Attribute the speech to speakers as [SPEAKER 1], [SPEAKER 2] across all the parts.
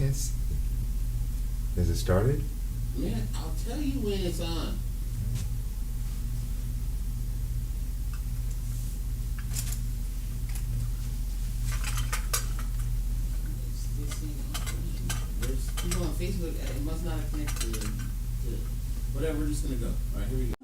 [SPEAKER 1] seconds. Is it started?
[SPEAKER 2] Yeah, I'll tell you when it's on. There's people on Facebook. It must not have connected to whatever. We're just gonna go. All right, here we go.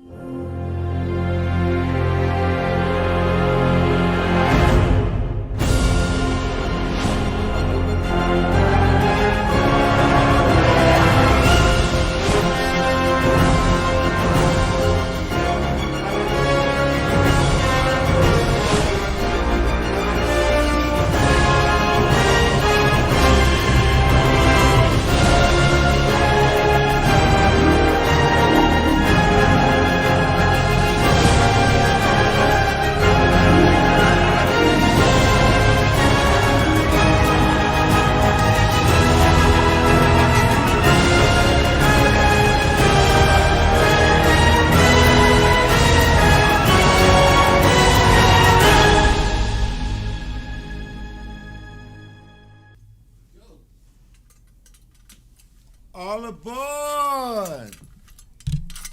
[SPEAKER 1] All aboard!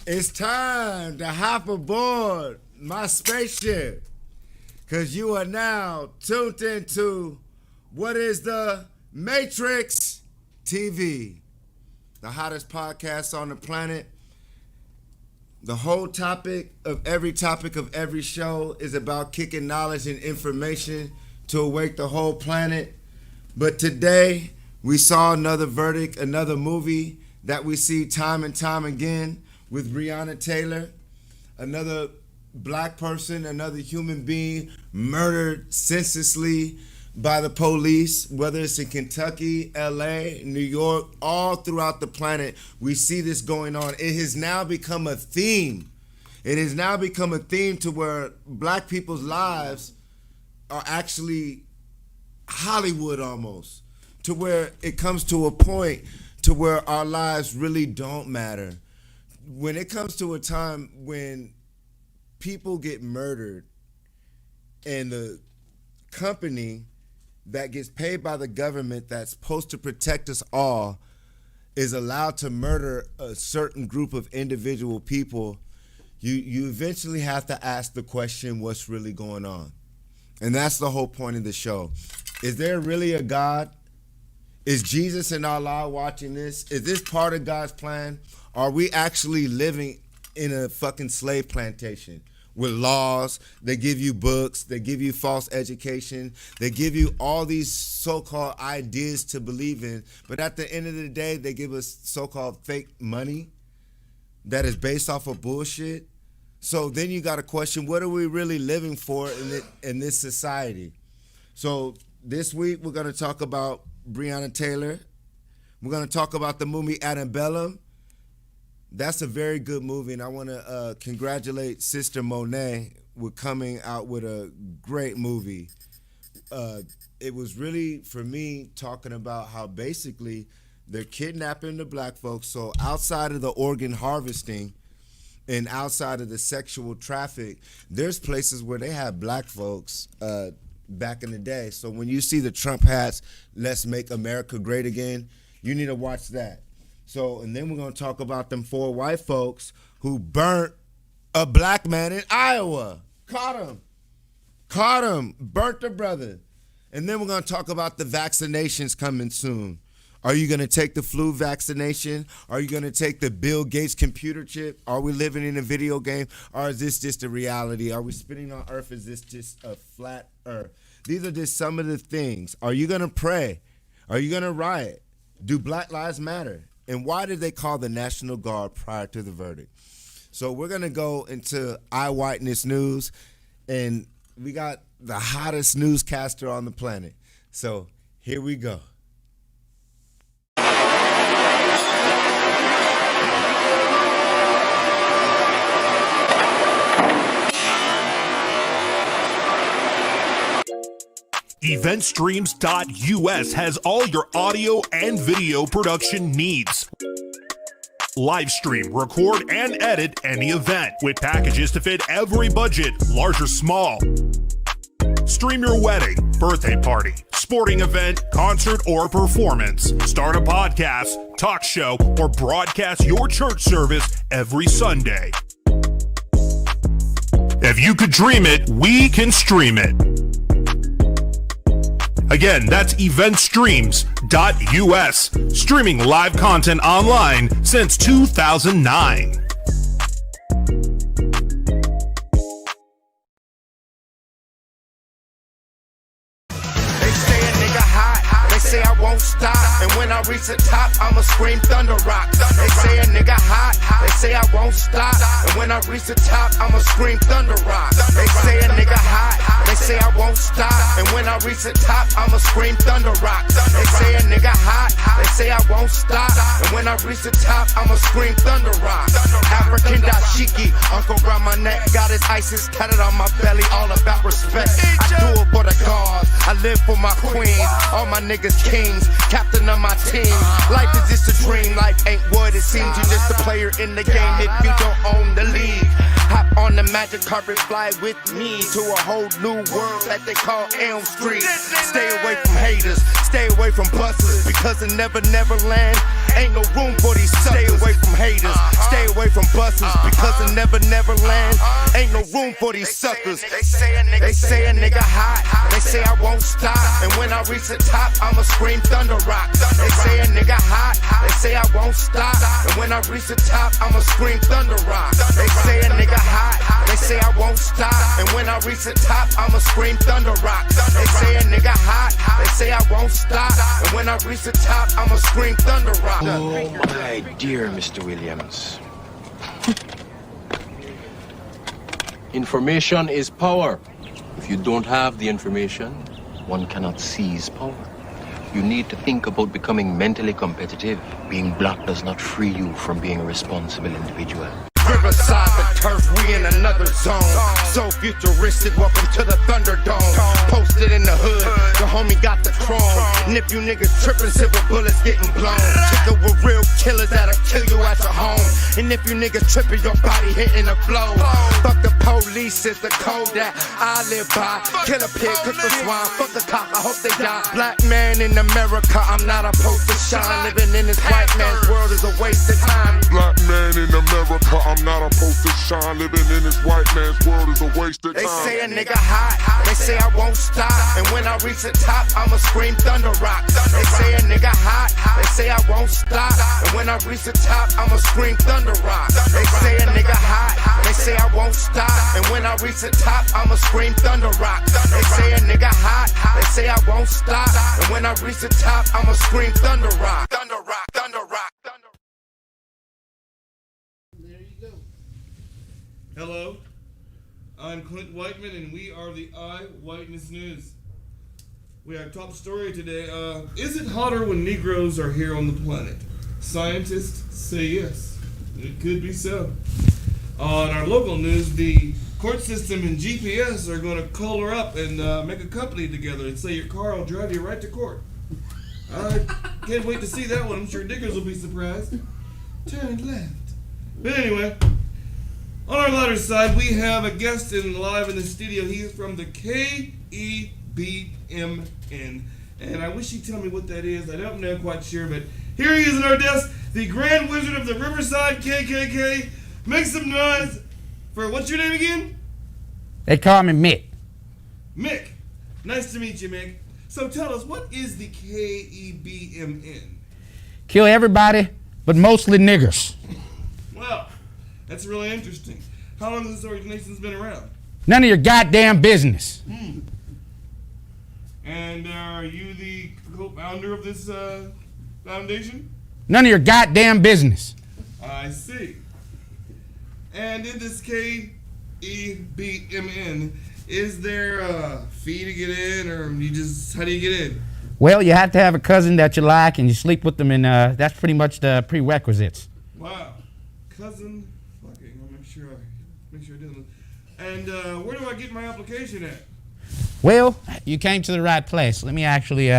[SPEAKER 1] It's time to hop aboard my spaceship, because you are now tuned into what is the Matrix TV, the hottest podcast on the planet. The whole topic of every show is about kicking knowledge and information to awake the whole planet. But today, we saw another verdict, another movie that we see time and time again with Breonna Taylor, another black person, another human being murdered senselessly by the police, whether it's in Kentucky, LA, New York, all throughout the planet. We see this going on. It has now become a theme. It has now become a theme to where black people's lives are actually Hollywood almost. To where it comes to a point to where our lives really don't matter. When it comes to a time when people get murdered and the company that gets paid by the government that's supposed to protect us all is allowed to murder a certain group of individual people, you eventually have to ask the question, what's really going on? And that's the whole point of the show. Is there really a God? Is Jesus and Allah watching this? Is this part of God's plan? Are we actually living in a fucking slave plantation with laws? They give you books. They give you false education. They give you all these so-called ideas to believe in. But at the end of the day, they give us so-called fake money that is based off of bullshit. So then you got to question, what are we really living for in this society? So this week, we're going to talk about Breonna Taylor. We're going to talk about the movie Antebellum. That's a very good movie, and I want to congratulate Sister Monet with coming out with a great movie. It was really, for me, talking about how basically they're kidnapping the black folks. So outside of the organ harvesting and outside of the sexual traffic, there's places where they have black folks back in the day. So when you see the Trump hats, let's make America great again, you need to watch that. So, and then we're going to talk about them 4 white folks who burnt a black man in Iowa. Caught him, burnt the brother. And then we're going to talk about the vaccinations coming soon. Are you going to take the flu vaccination? Are you going to take the Bill Gates computer chip? Are we living in a video game? Or is this just a reality? Are we spinning on Earth? Is this just a flat Earth? These are just some of the things. Are you going to pray? Are you going to riot? Do Black Lives Matter? And why did they call the National Guard prior to the verdict? So we're going to go into eyewitness news, and we got the hottest newscaster on the planet. So here we go.
[SPEAKER 3] EventStreams.us has all your audio and video production needs. Live stream, record, and edit any event with packages to fit every budget, large or small. Stream your wedding, birthday party, sporting event, concert, or performance. Start a podcast, talk show, or broadcast your church service every Sunday. If you could dream it, we can stream it. Again, that's eventstreams.us, streaming live content online since 2009.
[SPEAKER 4] Say I won't stop, and when I reach the top, I'ma scream thunder rock. They say a nigga hot, they say I won't stop, and when I reach the top, I'ma scream thunder rock. They say a nigga hot, they say I won't stop, and when I reach the top, I'ma scream thunder rock. They say a nigga hot, they say I won't stop, and when I reach the top, I'ma scream thunder rock. African dashiki, uncle around my neck, got his ISIS tatted on my belly, all about respect. I do it for the cause, I live for my queens, all my niggas kings, captain of my team. Life is just a dream, life ain't what it seems. You just a player in the game if you don't own the league. Hop on the magic carpet, fly with me to a whole new world that they call Elm Street. Stay away from haters, stay away from buses, because in Never Land ain't no room for these suckers. Stay away from haters, stay away from buses, because in Never Land ain't no room for these suckers. They say a nigga hot, they say I won't stop, and when I reach the top, I'ma scream thunder rock. They say a nigga hot, they say I won't stop, and when I reach the top, I'ma scream thunder rock. They say a nigga hot, they say I won't stop, and when I reach the top, I'ma scream thunder rock. They say a nigga hot, they say I won't stop, and when I reach the top, I'ma scream thunder rock.
[SPEAKER 5] Oh my dear Mr. Williams. Information is power. If you don't have the information, one cannot seize power. You need to think about becoming mentally competitive. Being black does not free you from being a responsible individual.
[SPEAKER 4] Riverside, the turf, we in another zone. So futuristic, welcome to the Thunderdome. Posted in the hood, the homie got the chrome. And if you niggas tripping, silver bullets getting blown. Kicker with real killers that'll kill you at your home. And if you niggas tripping, your body hitting the flow. Fuck the police is the code that I live by. Kill a pig, cook the swine, fuck the cop, I hope they die. Black man in America, I'm not opposed to shine. Living in this white man's world is a waste of time.
[SPEAKER 6] Black man in America, I'm not opposed to shine. Living in this white man's world is a waste of time.
[SPEAKER 4] They say a nigga hot, they say I won't stop, and when I reach the top, I'ma scream thunder rock. They say a nigga hot, they say I won't stop, and when I reach the top, I'ma scream thunder rock. They say a nigga hot, they say I won't stop, and when I reach the top, I'ma scream thunder rock. They say a nigga hot, they say I won't stop, and when I reach the top, I'ma scream thunder rock. Thunder rock, thunder rock, thunder rock.
[SPEAKER 2] There you go.
[SPEAKER 7] Hello, I'm Clint Whiteman, and we are the Eyewitness News. We have top story today. Is it hotter when Negroes are here on the planet? Scientists say yes. It could be so. On our local news, the court system and GPS are going to color up and make a company together and say your car will drive you right to court. I can't wait to see that one. I'm sure diggers will be surprised. Turn left. But anyway, on our lighter side, we have a guest live in the studio. He is from the KEBMN. And I wish he'd tell me what that is. I don't know quite sure, but here he is at our desk, the Grand Wizard of the Riverside KKK. Make some noise for, what's your name again?
[SPEAKER 8] They call me Mick.
[SPEAKER 7] Mick. Nice to meet you, Mick. So tell us, what is the KEBMN?
[SPEAKER 8] Kill everybody, but mostly niggers.
[SPEAKER 7] Wow, that's really interesting. How long has this organization's been around?
[SPEAKER 8] None of your goddamn business.
[SPEAKER 7] And are you the co-founder of this foundation?
[SPEAKER 8] None of your goddamn business.
[SPEAKER 7] I see. And in this KEBMN, is there a fee to get in, or how do you get in?
[SPEAKER 8] Well, you have to have a cousin that you like, and you sleep with them, and that's pretty much the prerequisites.
[SPEAKER 7] Wow, cousin fucking. I'll make sure I do this. And where do I get my application at?
[SPEAKER 8] Well, you came to the right place. Let me actually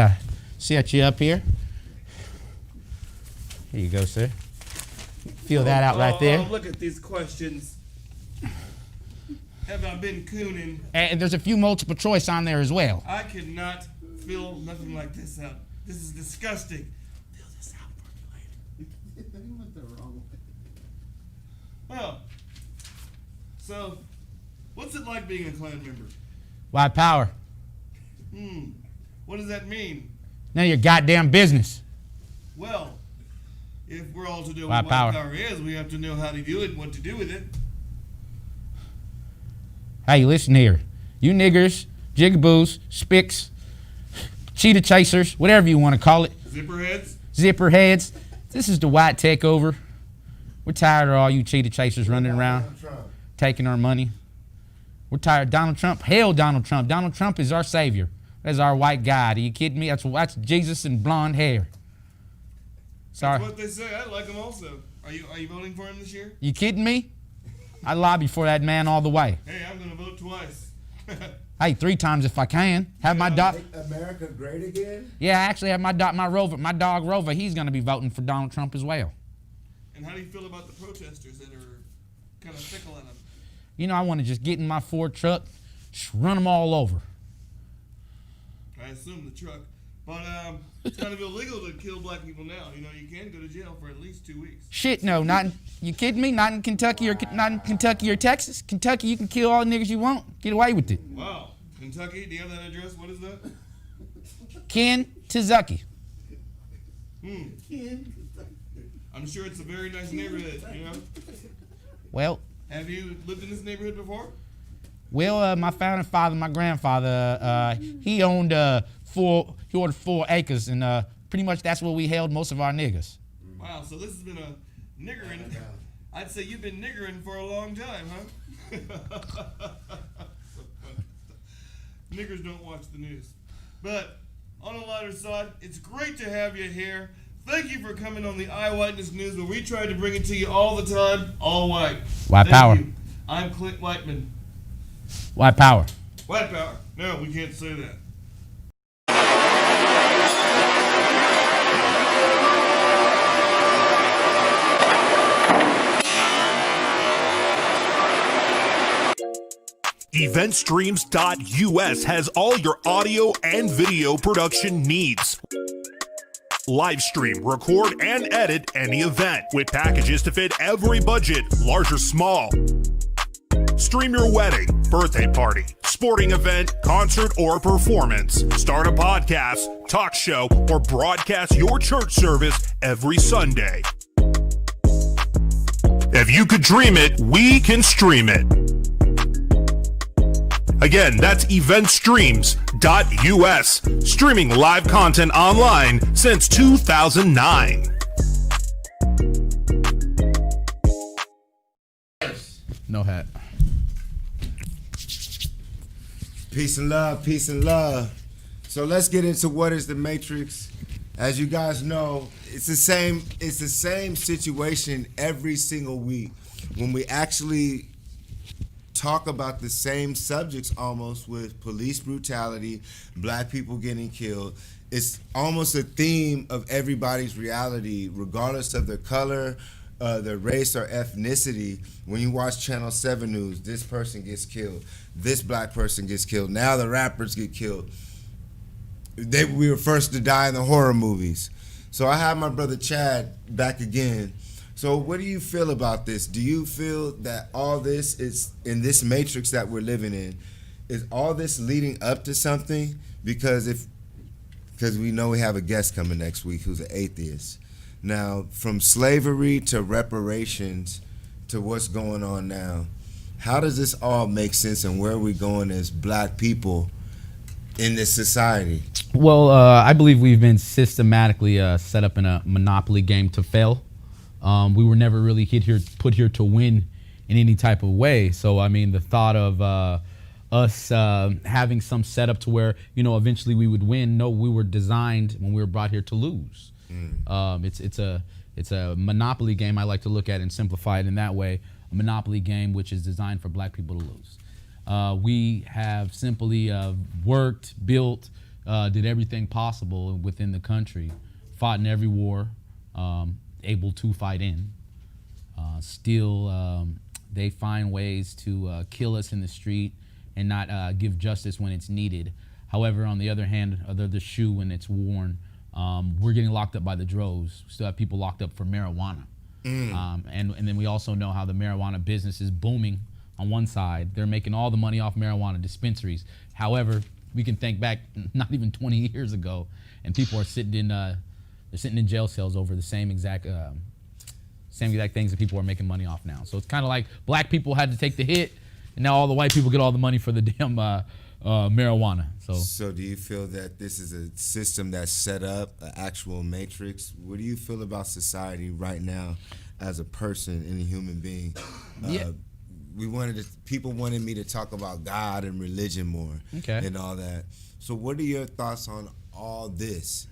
[SPEAKER 8] set you up here. Here you go, sir. Fill that out right there.
[SPEAKER 7] Look at these questions. have I been cooning?
[SPEAKER 8] And there's a few multiple choice on there as well.
[SPEAKER 7] I could not fill nothing like this out. This is disgusting. Fill this out for me later.
[SPEAKER 2] You went the wrong way.
[SPEAKER 7] Well, so, what's it like being a Klan member?
[SPEAKER 8] White power.
[SPEAKER 7] What does that mean?
[SPEAKER 8] None of your goddamn business.
[SPEAKER 7] Well, if we're all to know
[SPEAKER 8] White
[SPEAKER 7] what
[SPEAKER 8] power.
[SPEAKER 7] white power is, we have to know how to do it and what to do with it.
[SPEAKER 8] Hey, listen here. You niggers, jigaboos, spicks, cheetah chasers, whatever you want to call it,
[SPEAKER 7] Zipperheads?
[SPEAKER 8] zipper heads, this is the white takeover. We're tired of all you cheetah chasers running around, taking our money. We're tired of Donald Trump. Hail Donald Trump. Donald Trump is our savior. That's our white God. Are you kidding me? That's Jesus in blonde hair. Sorry.
[SPEAKER 7] That's what they say. I like him also. Are you voting for him this year?
[SPEAKER 8] You kidding me? I lobby for that man all the way.
[SPEAKER 7] Hey, I'm going to vote twice.
[SPEAKER 8] Hey, 3 times if I can. Have my dog.
[SPEAKER 1] Make America great again?
[SPEAKER 8] Yeah, I actually have my dog Rover. He's going to be voting for Donald Trump as well.
[SPEAKER 7] And how do you feel about the protesters that are kind of fickle at him?
[SPEAKER 8] You know, I want to just get in my Ford truck, just run them all over.
[SPEAKER 7] I assume the truck. But it's kind of illegal to kill black people now. You know, you can go to jail for at least 2 weeks.
[SPEAKER 8] Shit, no, not in, you kidding me? Not in Kentucky or Texas. Kentucky, you can kill all the niggas you want. Get away with it.
[SPEAKER 7] Wow. Kentucky, do you have that address? What is that?
[SPEAKER 8] Kentucky.
[SPEAKER 7] I'm sure it's a very nice neighborhood, you know?
[SPEAKER 8] Well,
[SPEAKER 7] Have you lived in this neighborhood before?
[SPEAKER 8] my founding father, my grandfather, he owned 4 acres, and pretty much that's where we held most of our niggas.
[SPEAKER 7] Wow, so this has been a niggering. I'd say you've been niggering for a long time, huh? Niggers don't watch the news. But on the lighter side, it's great to have you here. Thank you for coming on the Eyewitness News, where we try to bring it to you all the time, all white.
[SPEAKER 8] White
[SPEAKER 7] Thank
[SPEAKER 8] power.
[SPEAKER 7] you. I'm Clint Whiteman.
[SPEAKER 8] White power.
[SPEAKER 7] White power. No, we can't say that.
[SPEAKER 3] EventStreams.us has all your audio and video production needs. Live stream, record, and edit any event with packages to fit every budget, large or small. Stream your wedding, birthday party, sporting event, concert, or performance. Start a podcast, talk show, or broadcast your church service every Sunday. If you could dream it, we can stream it. Again, that's EventStreams.us, streaming live content online since 2009.
[SPEAKER 8] No hat.
[SPEAKER 1] Peace and love, peace and love. So let's get into what is the Matrix. As you guys know, it's the same situation every single week when we actually talk about the same subjects, almost, with police brutality, black people getting killed. It's almost a theme of everybody's reality, regardless of their color, their race, or ethnicity. When you watch Channel 7 News, this person gets killed, this black person gets killed, now the rappers get killed. We were first to die in the horror movies. So I have my brother Chad back again. So what do you feel about this? Do you feel that all this is, in this matrix that we're living in, is all this leading up to something? Because we know we have a guest coming next week who's an atheist. Now, from slavery to reparations to what's going on now, how does this all make sense, and where are we going as black people in this society?
[SPEAKER 8] Well, I believe we've been systematically set up in a monopoly game to fail. We were never really put here to win in any type of way. So, I mean, the thought of us having some setup to where, eventually we would win. No, we were designed when we were brought here to lose. It's a monopoly game. I like to look at it and simplify it in that way. A monopoly game which is designed for black people to lose. We have simply worked, built, did everything possible within the country, fought in every war, able to fight in, still They find ways to kill us in the street and not give justice when it's needed. However, on the other hand, the shoe when it's worn, we're getting locked up by the droves. We still have people locked up for marijuana. And then we also know how the marijuana business is booming on one side. They're making all the money off marijuana dispensaries. However, we can think back not even 20 years ago, and people are sitting in jail cells over the same exact things that people are making money off now. So it's kind of like black people had to take the hit, and now all the white people get all the money for the damn marijuana.
[SPEAKER 1] So do you feel that this is a system that's set up, an actual matrix? What do you feel about society right now as a person and a human being? People wanted me to talk about God and religion more, and all that. So what are your thoughts on all this?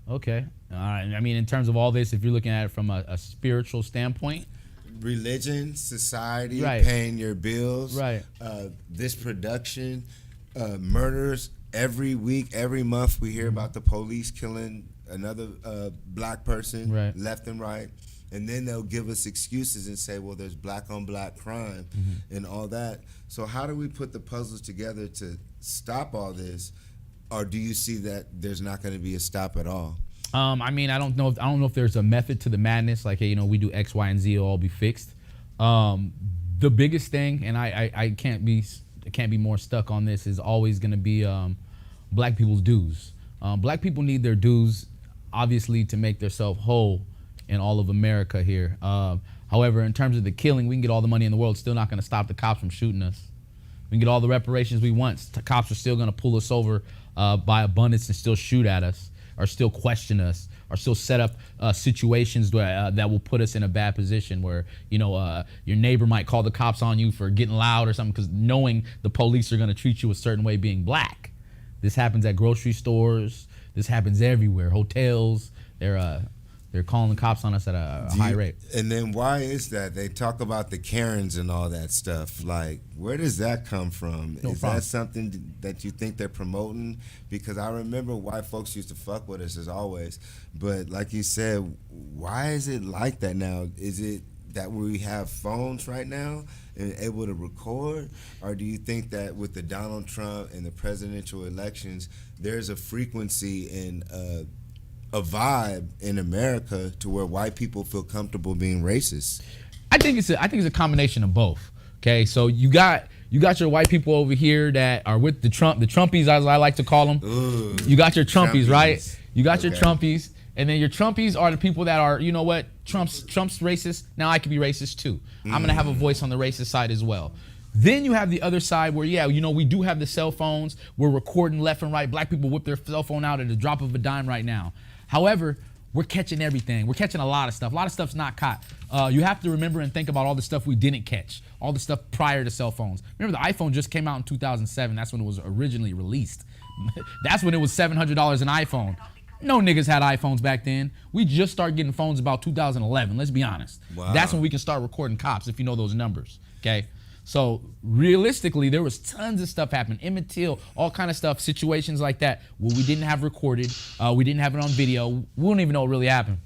[SPEAKER 8] Okay. I mean, in terms of all this, if you're looking at it from a spiritual standpoint,
[SPEAKER 1] religion, society,
[SPEAKER 8] right,
[SPEAKER 1] paying your bills,
[SPEAKER 8] right,
[SPEAKER 1] this production, murders every week, every month. We hear about the police killing another black person,
[SPEAKER 8] right,
[SPEAKER 1] left and right, and then they'll give us excuses and say, well, there's black on black crime and all that. So how do we put the puzzles together to stop all this? Or do you see that there's not going to be a stop at all?
[SPEAKER 8] I mean, I don't know if there's a method to the madness. Like, hey, we do X, Y, and Z, it'll all be fixed. The biggest thing, and I can't be more stuck on this, is always going to be black people's dues. Black people need their dues, obviously, to make themselves whole in all of America here. However, in terms of the killing, we can get all the money in the world, still not going to stop the cops from shooting us. We can get all the reparations we want. The cops are still going to pull us over by abundance and still shoot at us, or still question us, or still set up situations that will put us in a bad position where, your neighbor might call the cops on you for getting loud or something, because knowing the police are going to treat you a certain way being black. This happens at grocery stores. This happens everywhere. Hotels. They're calling the cops on us at a high rate.
[SPEAKER 1] And then why is that? They talk about the Karens and all that stuff. Like, where does that come from? Is that something that you think they're promoting? Because I remember white folks used to fuck with us as always. But like you said, why is it like that now? Is it that we have phones right now and able to record? Or do you think that with the Donald Trump and the presidential elections, there's a frequency and a vibe in America to where white people feel comfortable being racist?
[SPEAKER 8] I think it's a combination of both. Okay, so you got your white people over here that are with the Trumpies, as I like to call them.
[SPEAKER 1] Ooh,
[SPEAKER 8] you got your Trumpies, right? You got your Trumpies, and then your Trumpies are the people that are, you know what, Trump's racist. Now I can be racist too. I'm gonna have a voice on the racist side as well. Then you have the other side where, we do have the cell phones. We're recording left and right. Black people whip their cell phone out at the drop of a dime right now. However, we're catching everything. We're catching a lot of stuff. A lot of stuff's not caught. You have to remember and think about all the stuff we didn't catch, all the stuff prior to cell phones. Remember, the iPhone just came out in 2007. That's when it was originally released. That's when it was $700 an iPhone. No niggas had iPhones back then. We just started getting phones about 2011, let's be honest.
[SPEAKER 1] Wow.
[SPEAKER 8] That's when we can start recording cops, if you know those numbers, okay? So realistically, there was tons of stuff happening, Emmett Till, all kind of stuff, situations like that, where we didn't have recorded, we didn't have it on video. We don't even know what really happened.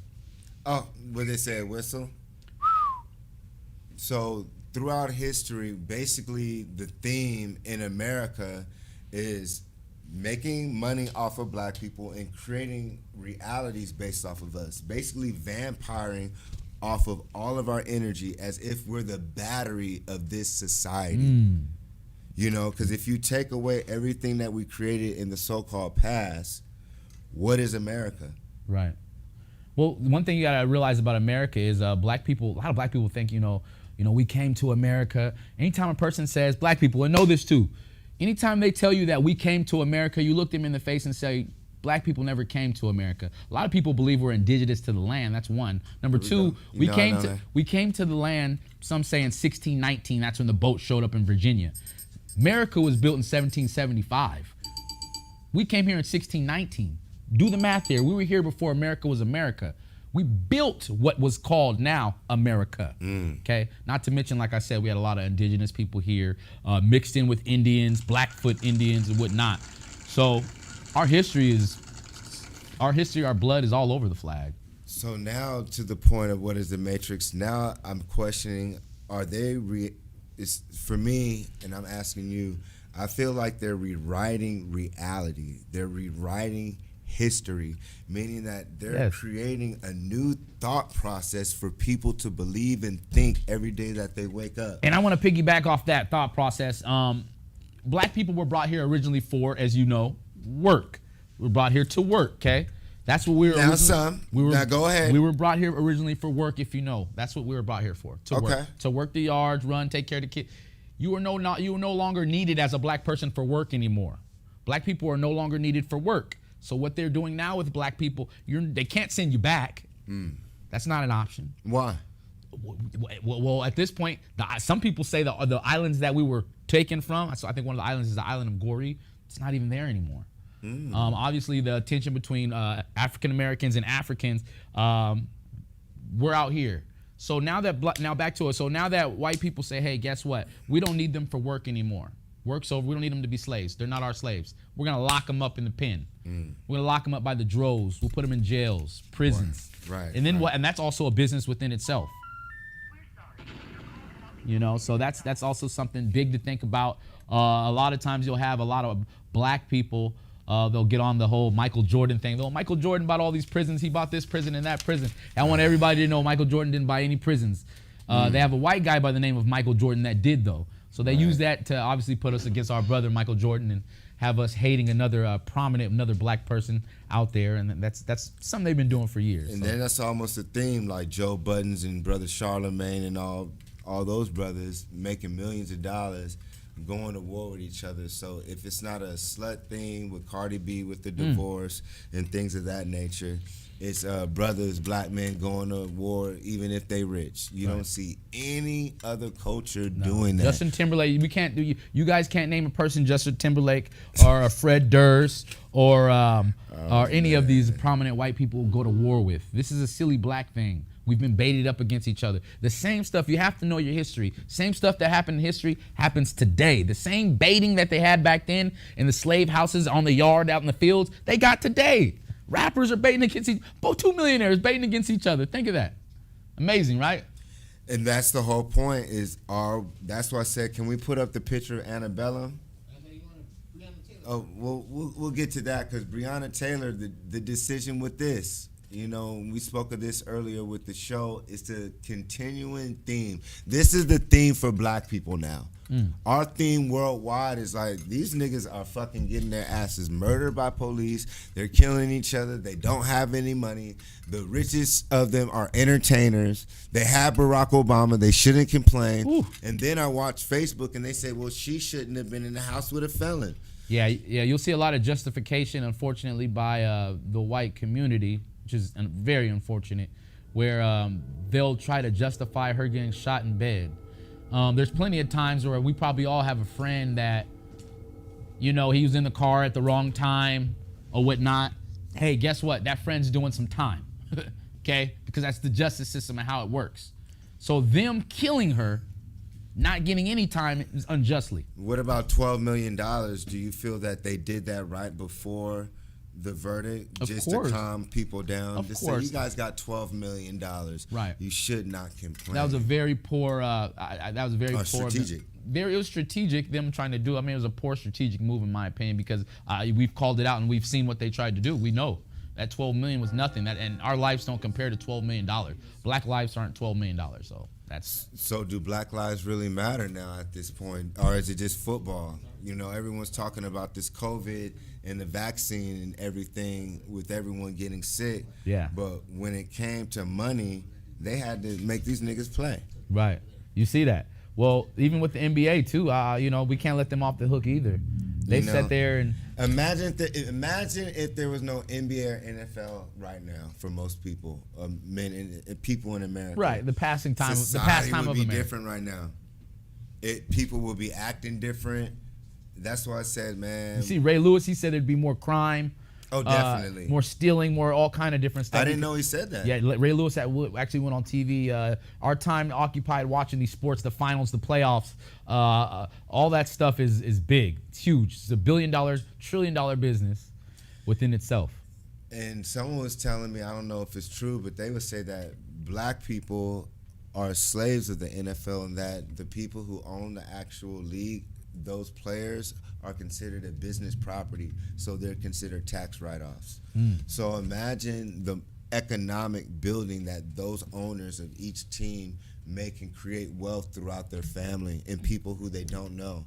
[SPEAKER 1] Oh, what they say, whistle? So throughout history, basically the theme in America is making money off of black people and creating realities based off of us, basically vampiring off of all of our energy as if we're the battery of this society. Because if you take away everything that we created in the so-called past, what is America?
[SPEAKER 8] Right. Well, one thing you gotta realize about America is black people, a lot of black people think, we came to America. Anytime a person says, black people, and know this too, anytime they tell you that we came to America, you look them in the face and say, black people never came to America. A lot of people believe we're indigenous to the land. That's one. Number two, we came to the land, some say in 1619. That's when the boat showed up in Virginia. America was built in 1775. We came here in 1619. Do the math here. We were here before America was America. We built what was called now America. Okay? Not to mention, like I said, we had a lot of indigenous people here, mixed in with Indians, Blackfoot Indians and whatnot. So our blood is all over the flag.
[SPEAKER 1] So now to the point of what is the Matrix, now I'm questioning are they it's for me, and I'm asking you, I feel like they're rewriting reality. They're rewriting history, meaning that they're creating a new thought process for people to believe and think every day that they wake up.
[SPEAKER 8] And I want to piggyback off that thought process. Black people were brought here originally for, as you know, work. We were brought here to work, okay? That's what we were.
[SPEAKER 1] Now go ahead.
[SPEAKER 8] We were brought here originally for work, if you know. That's what we were brought here for, to work. To work the yards, run, take care of the kids. You are no longer needed as a black person for work anymore. Black people are no longer needed for work. So what they're doing now with black people, they can't send you back. That's not an option.
[SPEAKER 1] Why?
[SPEAKER 8] Well, at this point, some people say the islands that we were taken from, so I think one of the islands is the island of Gori. It's not even there anymore. Obviously, the tension between African Americans and Africans, we're out here. So now back to it. So now that white people say, hey, guess what? We don't need them for work anymore. Work's over. We don't need them to be slaves. They're not our slaves. We're gonna lock them up in the pen. We're gonna lock them up by the droves. We'll put them in jails, prisons.
[SPEAKER 1] Right.
[SPEAKER 8] And then what? And that's also a business within itself. You know, so that's also something big to think about. A lot of times you'll have a lot of black people. They'll get on the whole Michael Jordan thing. Michael Jordan bought all these prisons. He bought this prison and that prison. I want everybody to know Michael Jordan didn't buy any prisons. They have a white guy by the name of Michael Jordan that did, though. So they use that to obviously put us against our brother Michael Jordan and have us hating another another black person out there, and that's something they've been doing for years.
[SPEAKER 1] And then that's almost a theme, like Joe Buttons and Brother Charlemagne and all those brothers making millions of dollars, going to war with each other. So if it's not a slut thing with Cardi B with the divorce and things of that nature, it's brothers, black men going to war even if they rich. You don't see any other culture doing that.
[SPEAKER 8] Justin Timberlake, we can't do you guys can't name a person Justin Timberlake or a Fred Durst or any of these prominent white people go to war with. This is a silly black thing. We've been baited up against each other. The same stuff, you have to know your history. Same stuff that happened in history happens today. The same baiting that they had back then in the slave houses on the yard out in the fields, they got today. Rappers are baiting against both two millionaires baiting against each other. Think of that. Amazing, right?
[SPEAKER 1] And that's the whole point that's why I said, can we put up the picture of Annabella? Oh, we'll get to that, because Breonna Taylor, the decision with this, you know, we spoke of this earlier with the show, it's the continuing theme. This is the theme for black people now. Our theme worldwide is like, these niggas are fucking getting their asses murdered by police. They're killing each other. They don't have any money. The richest of them are entertainers. They have Barack Obama. They shouldn't complain. And then I watch Facebook and they say, well, she shouldn't have been in the house with a felon.
[SPEAKER 8] Yeah, you'll see a lot of justification, unfortunately, by the white community, which is very unfortunate, where they'll try to justify her getting shot in bed. There's plenty of times where we probably all have a friend that, you know, he was in the car at the wrong time or whatnot. Hey, guess what? That friend's doing some time, okay? Because that's the justice system and how it works. So them killing her, not getting any time is unjustly.
[SPEAKER 1] What about $12 million? Do you feel that they did that right before the verdict, to calm people down? To say, you guys got $12 million.
[SPEAKER 8] Right.
[SPEAKER 1] You should not complain.
[SPEAKER 8] That was a very poor.
[SPEAKER 1] Strategic.
[SPEAKER 8] It was strategic. Them trying to do. I mean, it was a poor strategic move in my opinion, because we've called it out and we've seen what they tried to do. We know that $12 million was nothing. And our lives don't compare to $12 million. Black lives aren't $12 million. So that's.
[SPEAKER 1] So do black lives really matter now at this point, or is it just football? You know, everyone's talking about this COVID and the vaccine and everything, with everyone getting sick.
[SPEAKER 8] Yeah.
[SPEAKER 1] But when it came to money, they had to make these niggas play.
[SPEAKER 8] Right. You see that. Well, even with the NBA too, you know, we can't let them off the hook either. They sat there and
[SPEAKER 1] imagine if there was no NBA or NFL right now for most people, men and people in America.
[SPEAKER 8] Right. The pastime of America.
[SPEAKER 1] Society would be different right now. People will be acting different. That's why I said, man.
[SPEAKER 8] You see, Ray Lewis, he said there'd be more crime.
[SPEAKER 1] Oh, definitely.
[SPEAKER 8] More stealing, more all kind of different stuff.
[SPEAKER 1] I didn't know he said that.
[SPEAKER 8] Yeah, Ray Lewis actually went on TV. Our time occupied watching these sports, the finals, the playoffs, all that stuff is big. It's huge. It's $1 billion, $1 trillion business within itself.
[SPEAKER 1] And someone was telling me, I don't know if it's true, but they would say that black people are slaves of the NFL, and that the people who own the actual league, those players are considered a business property, so they're considered tax write-offs. So imagine the economic building that those owners of each team make and create wealth throughout their family and people who they don't know.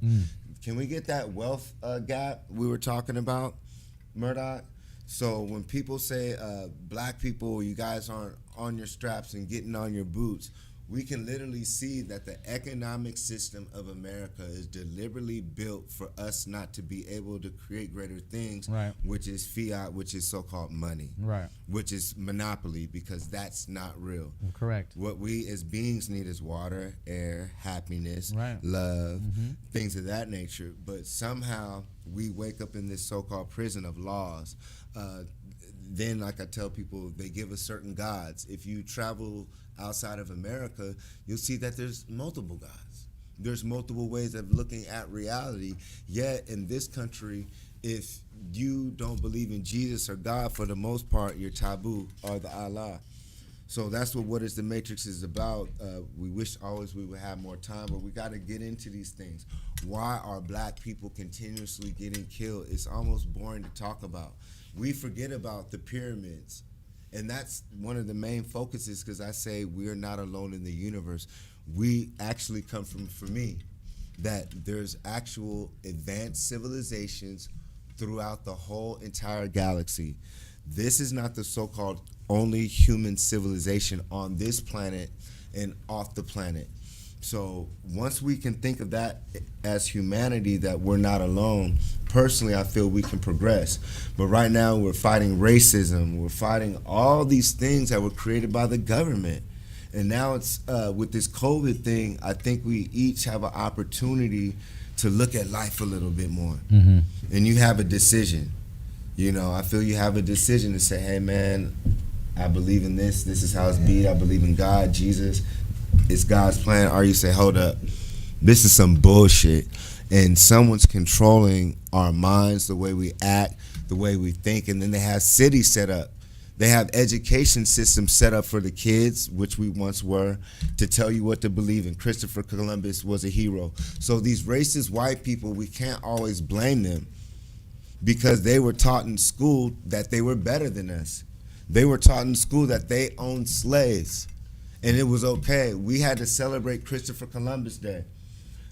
[SPEAKER 1] Can we get that wealth gap we were talking about, Murdoch? So when people say, black people, you guys aren't on your straps and getting on your boots, we can literally see that the economic system of America is deliberately built for us not to be able to create greater things,
[SPEAKER 8] Right.
[SPEAKER 1] which is fiat, which is so-called money,
[SPEAKER 8] Right.
[SPEAKER 1] which is monopoly, because that's not real.
[SPEAKER 8] Correct.
[SPEAKER 1] What we as beings need is water, air, happiness,
[SPEAKER 8] Right.
[SPEAKER 1] love, things of that nature. But somehow we wake up in this so-called prison of laws. Then, like I tell people, they give us certain gods. If you travel outside of America, you'll see that there's multiple gods. There's multiple ways of looking at reality. Yet in this country, if you don't believe in Jesus or God, for the most part, you're taboo, or the Allah. So that's what is the Matrix is about. We wish always we would have more time, but we got to get into these things. Why are black people continuously getting killed? It's almost boring to talk about. We forget about the pyramids. And that's one of the main focuses, because I say we're not alone in the universe. We actually come from, for me, that there's actual advanced civilizations throughout the whole entire galaxy. This is not the so-called only human civilization on this planet and off the planet. So once we can think of that as humanity, that we're not alone, personally, I feel we can progress. But right now, we're fighting racism. We're fighting all these things that were created by the government. And now it's with this COVID thing, I think we each have an opportunity to look at life a little bit more. And you have a decision. You know, I feel you have a decision to say, hey, man, I believe in this. This is how it's be. I believe in God, Jesus. It's God's plan. Or you say, hold up, this is some bullshit. And someone's controlling our minds, the way we act, the way we think. And then they have cities set up. They have education systems set up for the kids, which we once were, to tell you what to believe in. Christopher Columbus was a hero. So these racist white people, we can't always blame them, because they were taught in school that they were better than us. They were taught in school that they owned slaves, and it was okay. We had to celebrate Christopher Columbus Day.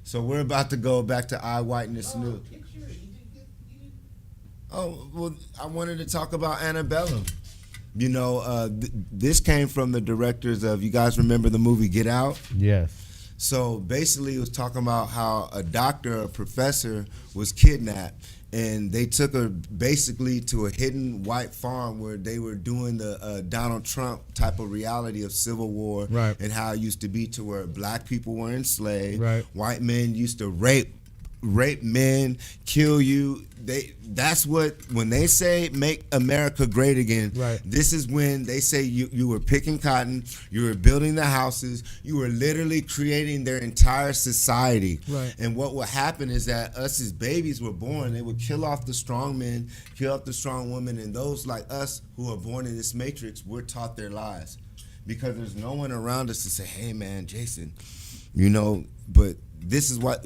[SPEAKER 1] So we're about to go back to I Whiteness News. Oh, well, I wanted to talk about Antebellum. You know, this came from the directors of, you guys remember the movie Get Out?
[SPEAKER 8] Yes.
[SPEAKER 1] So basically it was talking about how a doctor, a professor, was kidnapped, and they took her basically to a hidden white farm where they were doing the Donald Trump type of reality of Civil War,
[SPEAKER 8] Right.
[SPEAKER 1] and how it used to be, to where black people were enslaved,
[SPEAKER 8] Right.
[SPEAKER 1] white men used to rape men, kill you. That's what, when they say make America great again,
[SPEAKER 8] Right.
[SPEAKER 1] this is when they say you were picking cotton, you were building the houses, you were literally creating their entire society.
[SPEAKER 8] Right.
[SPEAKER 1] And what would happen is that us as babies were born, they would kill off the strong men, kill off the strong women, and those like us who are born in this matrix, we're taught their lies. Because there's no one around us to say, hey man, Jason, you know, but this is why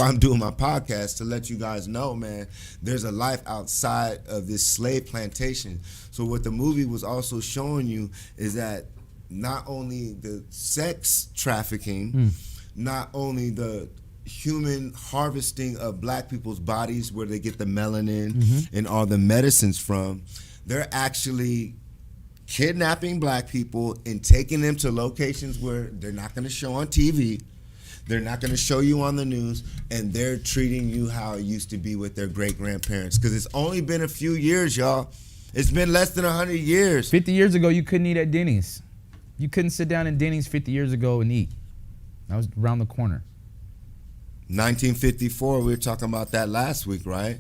[SPEAKER 1] I'm doing my podcast, to let you guys know, man, there's a life outside of this slave plantation. So what the movie was also showing you is that not only the sex trafficking, not only the human harvesting of black people's bodies where they get the melanin and all the medicines from, they're actually kidnapping black people and taking them to locations where they're not going to show on TV. They're not going to show you on the news, and they're treating you how it used to be with their great-grandparents. Because it's only been a few years, y'all. It's been less than 100 years.
[SPEAKER 8] 50 years ago, you couldn't eat at Denny's. You couldn't sit down in Denny's 50 years ago and eat. That was around the corner.
[SPEAKER 1] 1954, we were talking about that last week, right?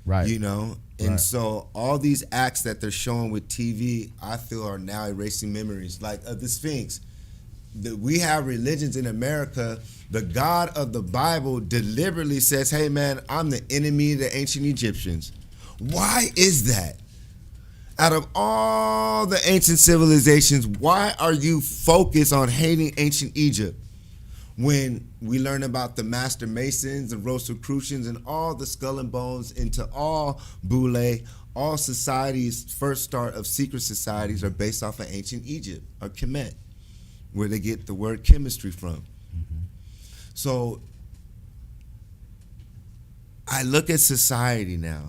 [SPEAKER 8] Right.
[SPEAKER 1] You know? And
[SPEAKER 8] Right.
[SPEAKER 1] so all these acts that they're showing with TV, I feel are now erasing memories. Like the Sphinx. We have religions in America. The God of the Bible deliberately says, hey man, I'm the enemy of the ancient Egyptians. Why is that? Out of all the ancient civilizations, why are you focused on hating ancient Egypt when we learn about the Master Masons and Rosicrucians and all the skull and bones into all Boule, all societies, first start of secret societies are based off of ancient Egypt or Kemet, where they get the word chemistry from. So I look at society now,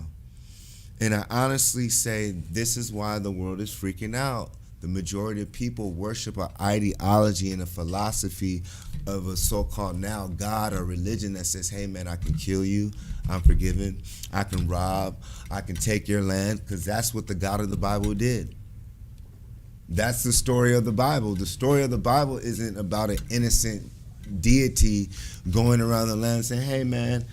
[SPEAKER 1] and I honestly say this is why the world is freaking out. The majority of people worship an ideology and a philosophy of a so-called now God or religion that says, hey man, I can kill you, I'm forgiven, I can rob, I can take your land, because that's what the God of the Bible did. That's the story of the Bible. The story of the Bible isn't about an innocent deity going around the land saying, hey man,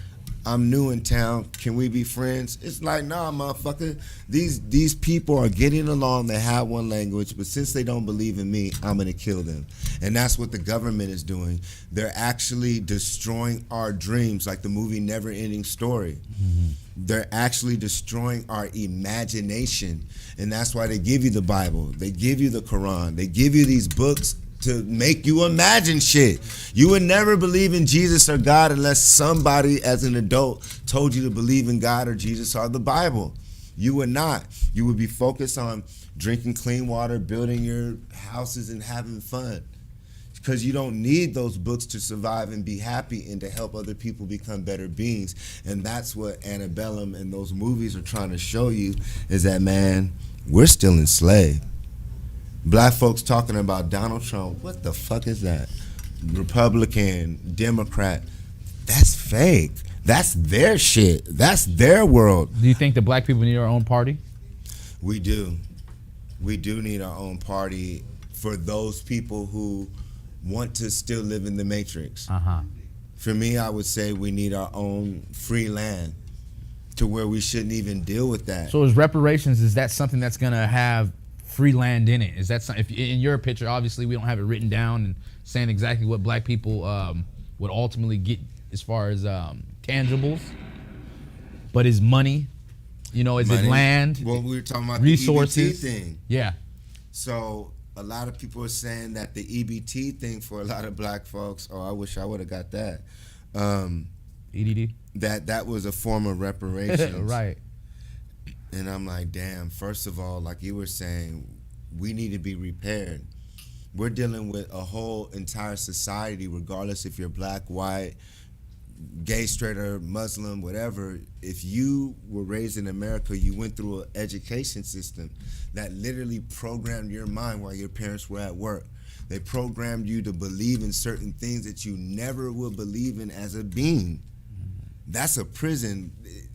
[SPEAKER 1] I'm new in town, can we be friends? It's like, nah, motherfucker. These people are getting along, they have one language, but since they don't believe in me, I'm gonna kill them. And that's what the government is doing. They're actually destroying our dreams, like the movie Never Ending Story. They're actually destroying our imagination. And that's why they give you the Bible, they give you the Quran, they give you these books to make you imagine shit. You would never believe in Jesus or God unless somebody as an adult told you to believe in God or Jesus or the Bible. You would not. You would be focused on drinking clean water, building your houses, and having fun. Because you don't need those books to survive and be happy and to help other people become better beings. And that's what Antebellum and those movies are trying to show you, is that, man, we're still enslaved. Black folks talking about Donald Trump, what the fuck is that? Republican, Democrat, that's fake. That's their shit. That's their world.
[SPEAKER 8] Do you think the black people need our own party?
[SPEAKER 1] We do. We do need our own party for those people who want to still live in the matrix. For me, I would say we need our own free land to where we shouldn't even deal with that.
[SPEAKER 8] So is reparations, is that something that's gonna have free land in it? Is that something, if in your picture, obviously we don't have it written down and saying exactly what black people would ultimately get as far as tangibles, but is money, you know, is
[SPEAKER 1] Money.
[SPEAKER 8] it land?
[SPEAKER 1] Well, we were talking about
[SPEAKER 8] resources,
[SPEAKER 1] the EBT thing.
[SPEAKER 8] Yeah.
[SPEAKER 1] So a lot of people are saying that the EBT thing for a lot of black folks, oh, I wish I would have got that.
[SPEAKER 8] EDD?
[SPEAKER 1] That was a form of reparations.
[SPEAKER 8] Right.
[SPEAKER 1] And I'm like, damn, first of all, like you were saying, we need to be repaired. We're dealing with a whole entire society, regardless if you're black, white, gay, straight, or Muslim, whatever. If you were raised in America, you went through an education system that literally programmed your mind while your parents were at work. They programmed you to believe in certain things that you never would believe in as a being. That's a prison.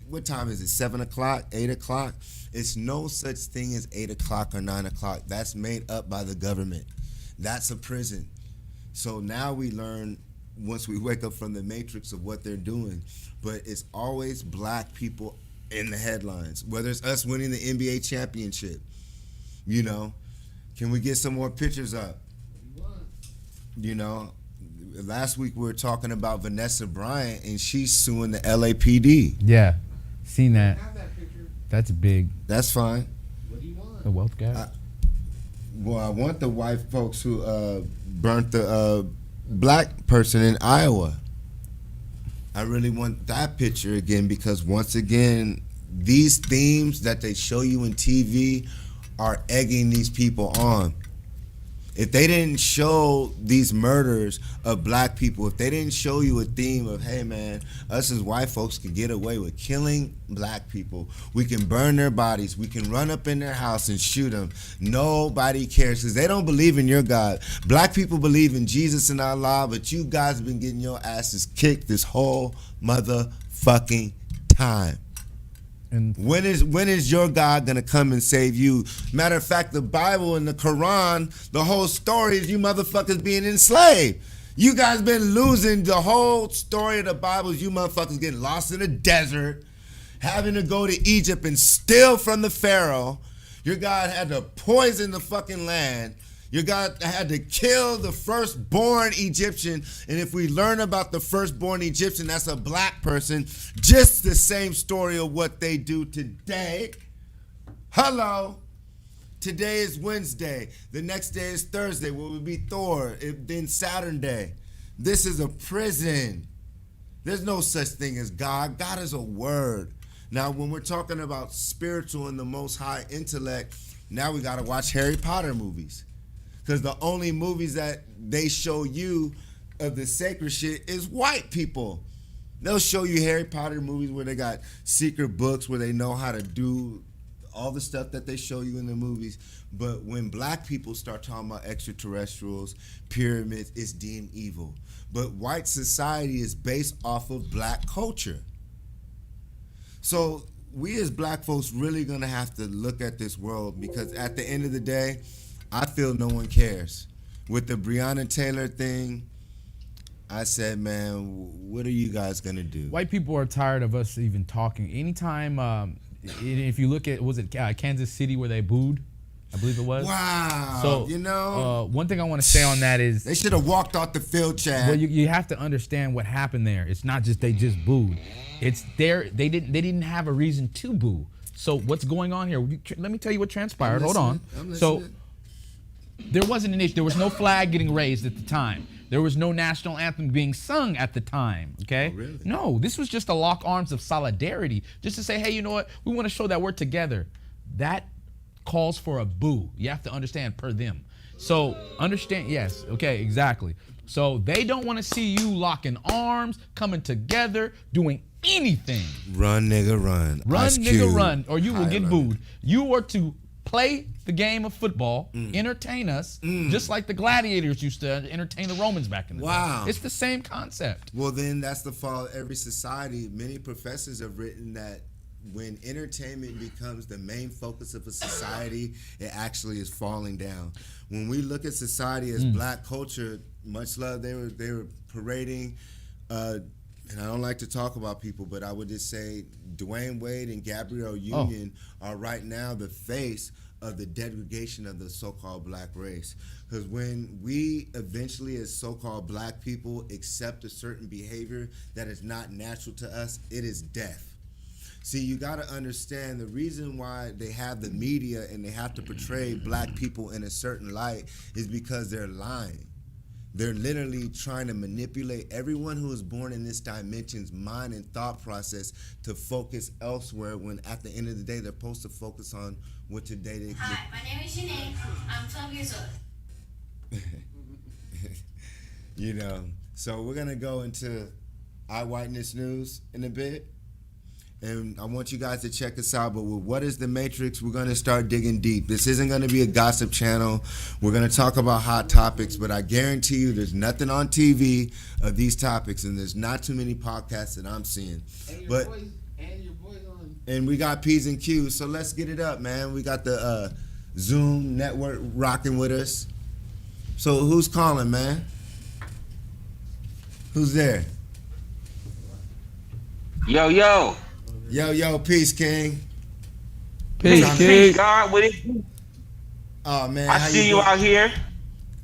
[SPEAKER 1] What time is it? 7 o'clock, 8 o'clock? It's no such thing as 8 o'clock or 9 o'clock. That's made up by the government. That's a prison. So now we learn, once we wake up from the matrix, of what they're doing. But it's always black people in the headlines, whether it's us winning the NBA championship. You know, can we get some more pictures up? You know, last week we were talking about Vanessa Bryant, and she's suing the LAPD.
[SPEAKER 8] Yeah. Seen that.
[SPEAKER 2] Have that picture.
[SPEAKER 8] That's big.
[SPEAKER 1] That's fine.
[SPEAKER 2] What do you want?
[SPEAKER 8] The wealth gap.
[SPEAKER 1] Well, I want the white folks who burnt the black person in Iowa. I really want that picture again, because once again, these themes that they show you in TV are egging these people on. If they didn't show these murders of black people, if they didn't show you a theme of, hey man, us as white folks can get away with killing black people, we can burn their bodies, we can run up in their house and shoot them, nobody cares, because they don't believe in your God. Black people believe in Jesus and Allah, but you guys have been getting your asses kicked this whole motherfucking time.
[SPEAKER 8] And
[SPEAKER 1] when is your God gonna come and save you? Matter of fact, the Bible and the Quran, the whole story is you motherfuckers being enslaved. You guys been losing. The whole story of the Bible is you motherfuckers getting lost in the desert, having to go to Egypt and steal from the Pharaoh. Your God had to poison the fucking land. Your God had to kill the firstborn Egyptian. And if we learn about the firstborn Egyptian, that's a black person. Just the same story of what they do today. Hello. Today is Wednesday. The next day is Thursday, what would be Thor, then Saturn Day. This is a prison. There's no such thing as God. God is a word. Now, when we're talking about spiritual and the most high intellect, now we got to watch Harry Potter movies. Because the only movies that they show you of the sacred shit is white people. They'll show you Harry Potter movies where they got secret books where they know how to do all the stuff that they show you in the movies. But when black people start talking about extraterrestrials, pyramids, it's deemed evil. But white society is based off of black culture. So we as black folks really gonna have to look at this world, because at the end of the day, I feel no one cares. With the Breonna Taylor thing, I said, man, what are you guys gonna do?
[SPEAKER 8] White people are tired of us even talking. Anytime, if you look at, was it Kansas City where they booed? I believe it was.
[SPEAKER 1] Wow.
[SPEAKER 8] So,
[SPEAKER 1] you know,
[SPEAKER 8] one thing I want to say on that is
[SPEAKER 1] they should have walked off the field, Chad.
[SPEAKER 8] Well, you have to understand what happened there. It's not just they just booed. It's there. They didn't have a reason to boo. So what's going on here? Let me tell you what transpired. Hold on. So there wasn't an issue. There was no flag getting raised at the time. There was no national anthem being sung at the time, okay?
[SPEAKER 1] Oh, really?
[SPEAKER 8] No, this was just a lock arms of solidarity, just to say, hey, you know what? We want to show that we're together. That calls for a boo. You have to understand, per them. So understand, yes, okay, exactly. So they don't want to see you locking arms, coming together, doing anything.
[SPEAKER 1] Run, nigga, run.
[SPEAKER 8] Run,
[SPEAKER 1] Ice
[SPEAKER 8] nigga,
[SPEAKER 1] Cube.
[SPEAKER 8] run, or you will get
[SPEAKER 1] High
[SPEAKER 8] booed. You are to play the game of football, entertain us, just like the gladiators used to entertain the Romans back in the
[SPEAKER 1] Wow.
[SPEAKER 8] day. It's the same concept.
[SPEAKER 1] Well, then that's the fall of every society. Many professors have written that when entertainment becomes the main focus of a society, it actually is falling down. When we look at society as black culture, much love, they were parading, and I don't like to talk about people, but I would just say Dwayne Wade and Gabrielle Union are right now the face of the degradation of the so-called black race. Because when we eventually as so-called black people accept a certain behavior that is not natural to us, it is death. See, you got to understand the reason why they have the media and they have to portray black people in a certain light is because they're lying. They're literally trying to manipulate everyone who is born in this dimension's mind and thought process to focus elsewhere, when at the end of the day, they're supposed to focus on what today they...
[SPEAKER 9] Hi, my name is Shanae. I'm 12 years old.
[SPEAKER 1] You know, so we're going to go into Eyewitness News in a bit. And I want you guys to check us out. But with What is the Matrix, we're going to start digging deep. This isn't going to be a gossip channel. We're going to talk about hot topics, but I guarantee you there's nothing on TV of these topics, and there's not too many podcasts that I'm seeing.
[SPEAKER 2] And your
[SPEAKER 1] But
[SPEAKER 2] boys on.
[SPEAKER 1] and we got P's and Q's, so let's get it up, man. We got the Zoom network rocking with us. So who's calling, man? Who's there?
[SPEAKER 10] Yo, yo.
[SPEAKER 1] Yo, peace, King.
[SPEAKER 10] Peace, God, with it.
[SPEAKER 1] Oh, man.
[SPEAKER 10] I
[SPEAKER 1] how
[SPEAKER 10] see you
[SPEAKER 1] doing?
[SPEAKER 10] out here.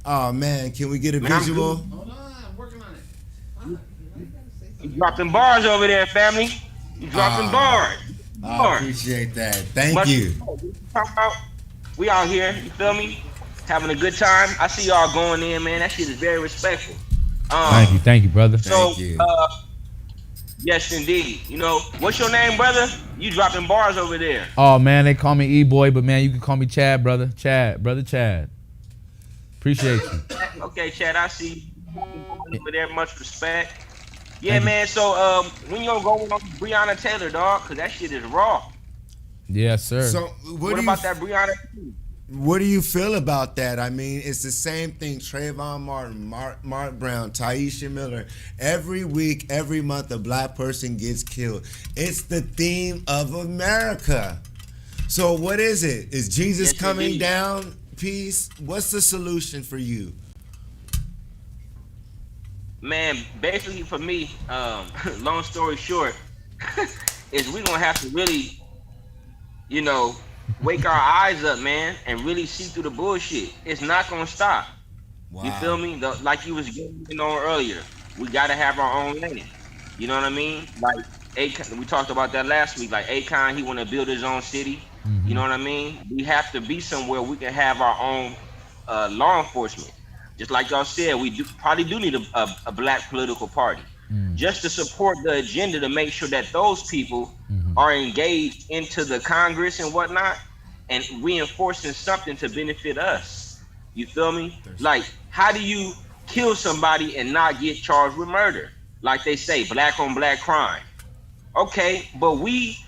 [SPEAKER 1] Oh, man. Can we get a
[SPEAKER 10] Man, I'm
[SPEAKER 1] visual?
[SPEAKER 2] Hold on, I'm working on it.
[SPEAKER 10] You dropping bars over there, family. You dropping bars.
[SPEAKER 1] I appreciate that. Thank you.
[SPEAKER 10] Talk about, we out here, you feel me? Having a good time. I see y'all going in, man. That shit is very respectful.
[SPEAKER 8] Thank you, brother.
[SPEAKER 10] So,
[SPEAKER 1] Thank you.
[SPEAKER 10] Yes, indeed. You know, what's your name, brother? You dropping bars over there.
[SPEAKER 8] Oh man, they call me E-Boy, but man, you can call me Chad, brother. Brother Chad. Appreciate you.
[SPEAKER 10] Okay, Chad, I see you over there. Much respect. Yeah, man. So, when you gonna go on Breonna Taylor, dog? Cause that shit is raw.
[SPEAKER 8] Yes, sir.
[SPEAKER 1] So
[SPEAKER 10] What about that Breonna?
[SPEAKER 1] What do you feel about that? I mean, it's the same thing. Trayvon Martin, Mark Brown, Taisha Miller. Every week, every month, a black person gets killed. It's the theme of America. So what is it? Is Jesus coming down? Peace? What's the solution for you?
[SPEAKER 10] Man, basically for me, long story short, is we're gonna have to really, you know, wake our eyes up, man, and really see through the bullshit. It's not gonna stop.
[SPEAKER 1] Wow.
[SPEAKER 10] You feel me? Like you was getting on earlier, we gotta have our own lane. You know what I mean? Like Akon, we talked about that last week. Like Akon, he wanna build his own city. You know what I mean? We have to be somewhere we can have our own law enforcement. Just like y'all said, we probably do need a black political party just to support the agenda to make sure that those people are engaged into the Congress and whatnot and reinforcing something to benefit us. You feel me? Like, how do you kill somebody and not get charged with murder? Like they say, black on black crime. Okay, but we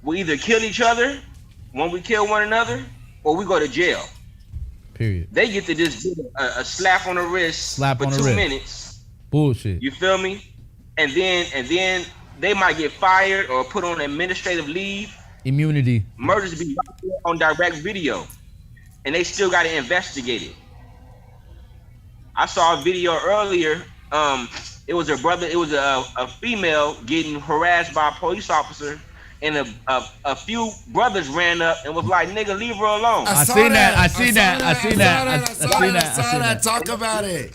[SPEAKER 10] either kill each other when we kill one another, or we go to jail.
[SPEAKER 8] Period.
[SPEAKER 10] They get to just get a slap on the wrist for 2 minutes.
[SPEAKER 8] Bullshit.
[SPEAKER 10] You feel me? And then they might get fired or put on administrative leave.
[SPEAKER 8] Immunity.
[SPEAKER 10] Murders be right there on direct video, and they still got to investigate it. I saw a video earlier. It was a brother. It was a female getting harassed by a police officer, and a few brothers ran up and was like, "Nigga, leave her alone."
[SPEAKER 1] I
[SPEAKER 8] seen that.
[SPEAKER 1] Talk about it.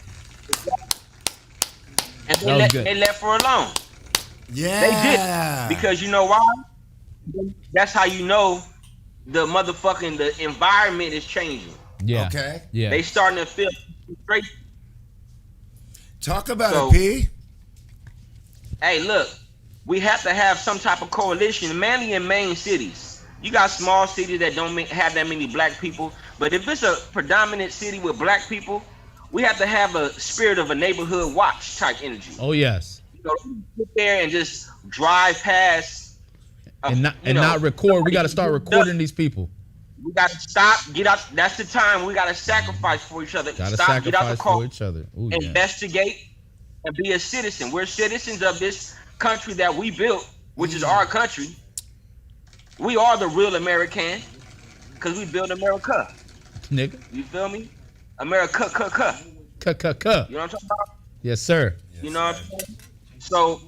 [SPEAKER 10] And they left her alone.
[SPEAKER 1] Yeah.
[SPEAKER 10] They did, because you know why? That's how you know the environment is changing.
[SPEAKER 8] Yeah.
[SPEAKER 1] Okay.
[SPEAKER 8] Yeah.
[SPEAKER 10] They starting to feel straight.
[SPEAKER 1] Talk about it, P.
[SPEAKER 10] Hey, look, we have to have some type of coalition, mainly in main cities. You got small cities that don't have that many black people, but if it's a predominant city with black people, we have to have a spirit of a neighborhood watch type energy.
[SPEAKER 8] Oh yes.
[SPEAKER 10] You know, sit there and just drive past
[SPEAKER 8] and not record. We got to start recording these people.
[SPEAKER 10] We got to stop, get out. That's the time we got to sacrifice for each other. Stop, get out the car,
[SPEAKER 8] for each other. Ooh,
[SPEAKER 10] investigate, and be a citizen. We're citizens of this country that we built, which is our country. We are the real American, because we built America.
[SPEAKER 8] Nigga.
[SPEAKER 10] You feel me? America.
[SPEAKER 8] You know what I'm
[SPEAKER 10] talking about?
[SPEAKER 8] Yes, sir.
[SPEAKER 10] You know what I'm saying? So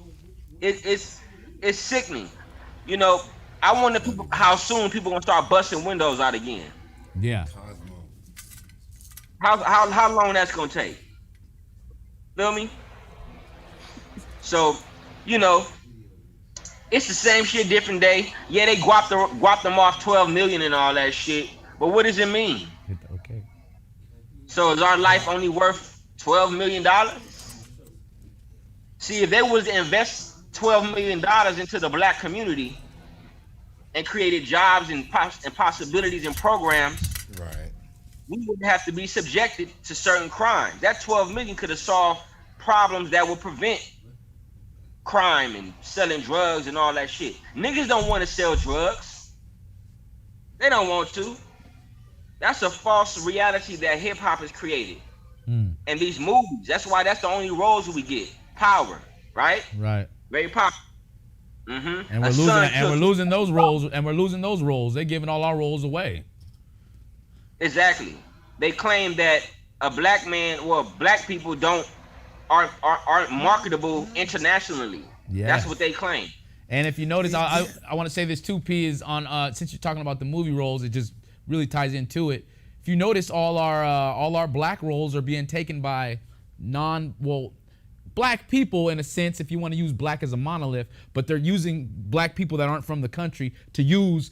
[SPEAKER 10] it's sickening. You know, I wonder how soon people gonna start busting windows out again.
[SPEAKER 8] Yeah.
[SPEAKER 10] How long that's gonna take? Feel me? So, you know, it's the same shit, different day. Yeah, they guapped them off 12 million and all that shit. But what does it mean?
[SPEAKER 8] Okay.
[SPEAKER 10] So is our life only worth $12 million? See, if they was to invest $12 million into the black community and created jobs and possibilities and programs,
[SPEAKER 1] right,
[SPEAKER 10] we wouldn't have to be subjected to certain crimes. That 12 million could have solved problems that would prevent crime and selling drugs and all that shit. Niggas don't want to sell drugs. They don't want to. That's a false reality that hip hop has created. And these movies, that's why that's the only roles we get. Power, right?
[SPEAKER 8] Right.
[SPEAKER 10] Very popular.
[SPEAKER 8] And we're losing those roles. They're giving all our roles away.
[SPEAKER 10] Exactly. They claim that a black man, black people aren't marketable internationally. Yeah. That's what they claim.
[SPEAKER 8] And if you notice, I want to say this too, P, is on since you're talking about the movie roles, it just really ties into it. If you notice, all our black roles are being taken by black people in a sense, if you want to use black as a monolith, but they're using black people that aren't from the country to use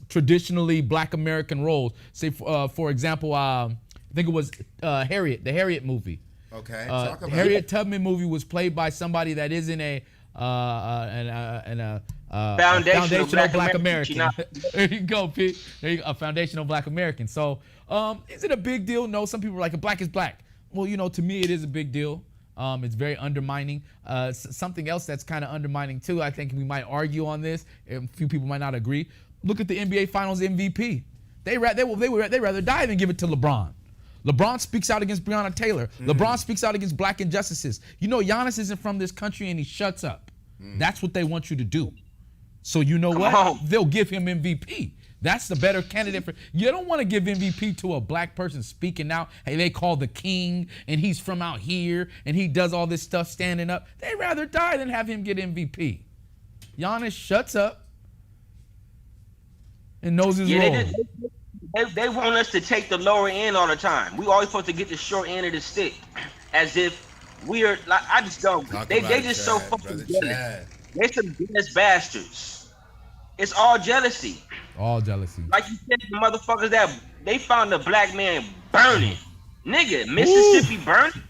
[SPEAKER 8] traditionally black American roles. Say, for example, I think it was Harriet, the Harriet movie.
[SPEAKER 1] Okay. Talk about
[SPEAKER 8] Harriet Tubman movie was played by somebody that is in a foundational black American. There you go, Pete. There you go, a foundational black American. So, is it a big deal? No. Some people are like, a black is black. Well, you know, to me, it is a big deal. It's very undermining. Something else that's kind of undermining too. I think we might argue on this. A few people might not agree. Look at the NBA Finals MVP. They rather die than give it to LeBron. LeBron speaks out against Breonna Taylor. LeBron speaks out against black injustices. You know, Giannis isn't from this country and he shuts up. That's what they want you to do. So you know what? They'll give him MVP. That's the better candidate for. You don't want to give MVP to a black person speaking out. Hey, they call the king and he's from out here and he does all this stuff standing up. They'd rather die than have him get MVP. Giannis shuts up and knows his role.
[SPEAKER 10] They want us to take the lower end all the time. We always supposed to get the short end of the stick, as if we are like. I just don't. They just so fucking jealous. They're some jealous bastards. It's all jealousy.
[SPEAKER 8] All jealousy.
[SPEAKER 10] Like you said, the motherfuckers that they found the black man burning. Nigga, Mississippi burning?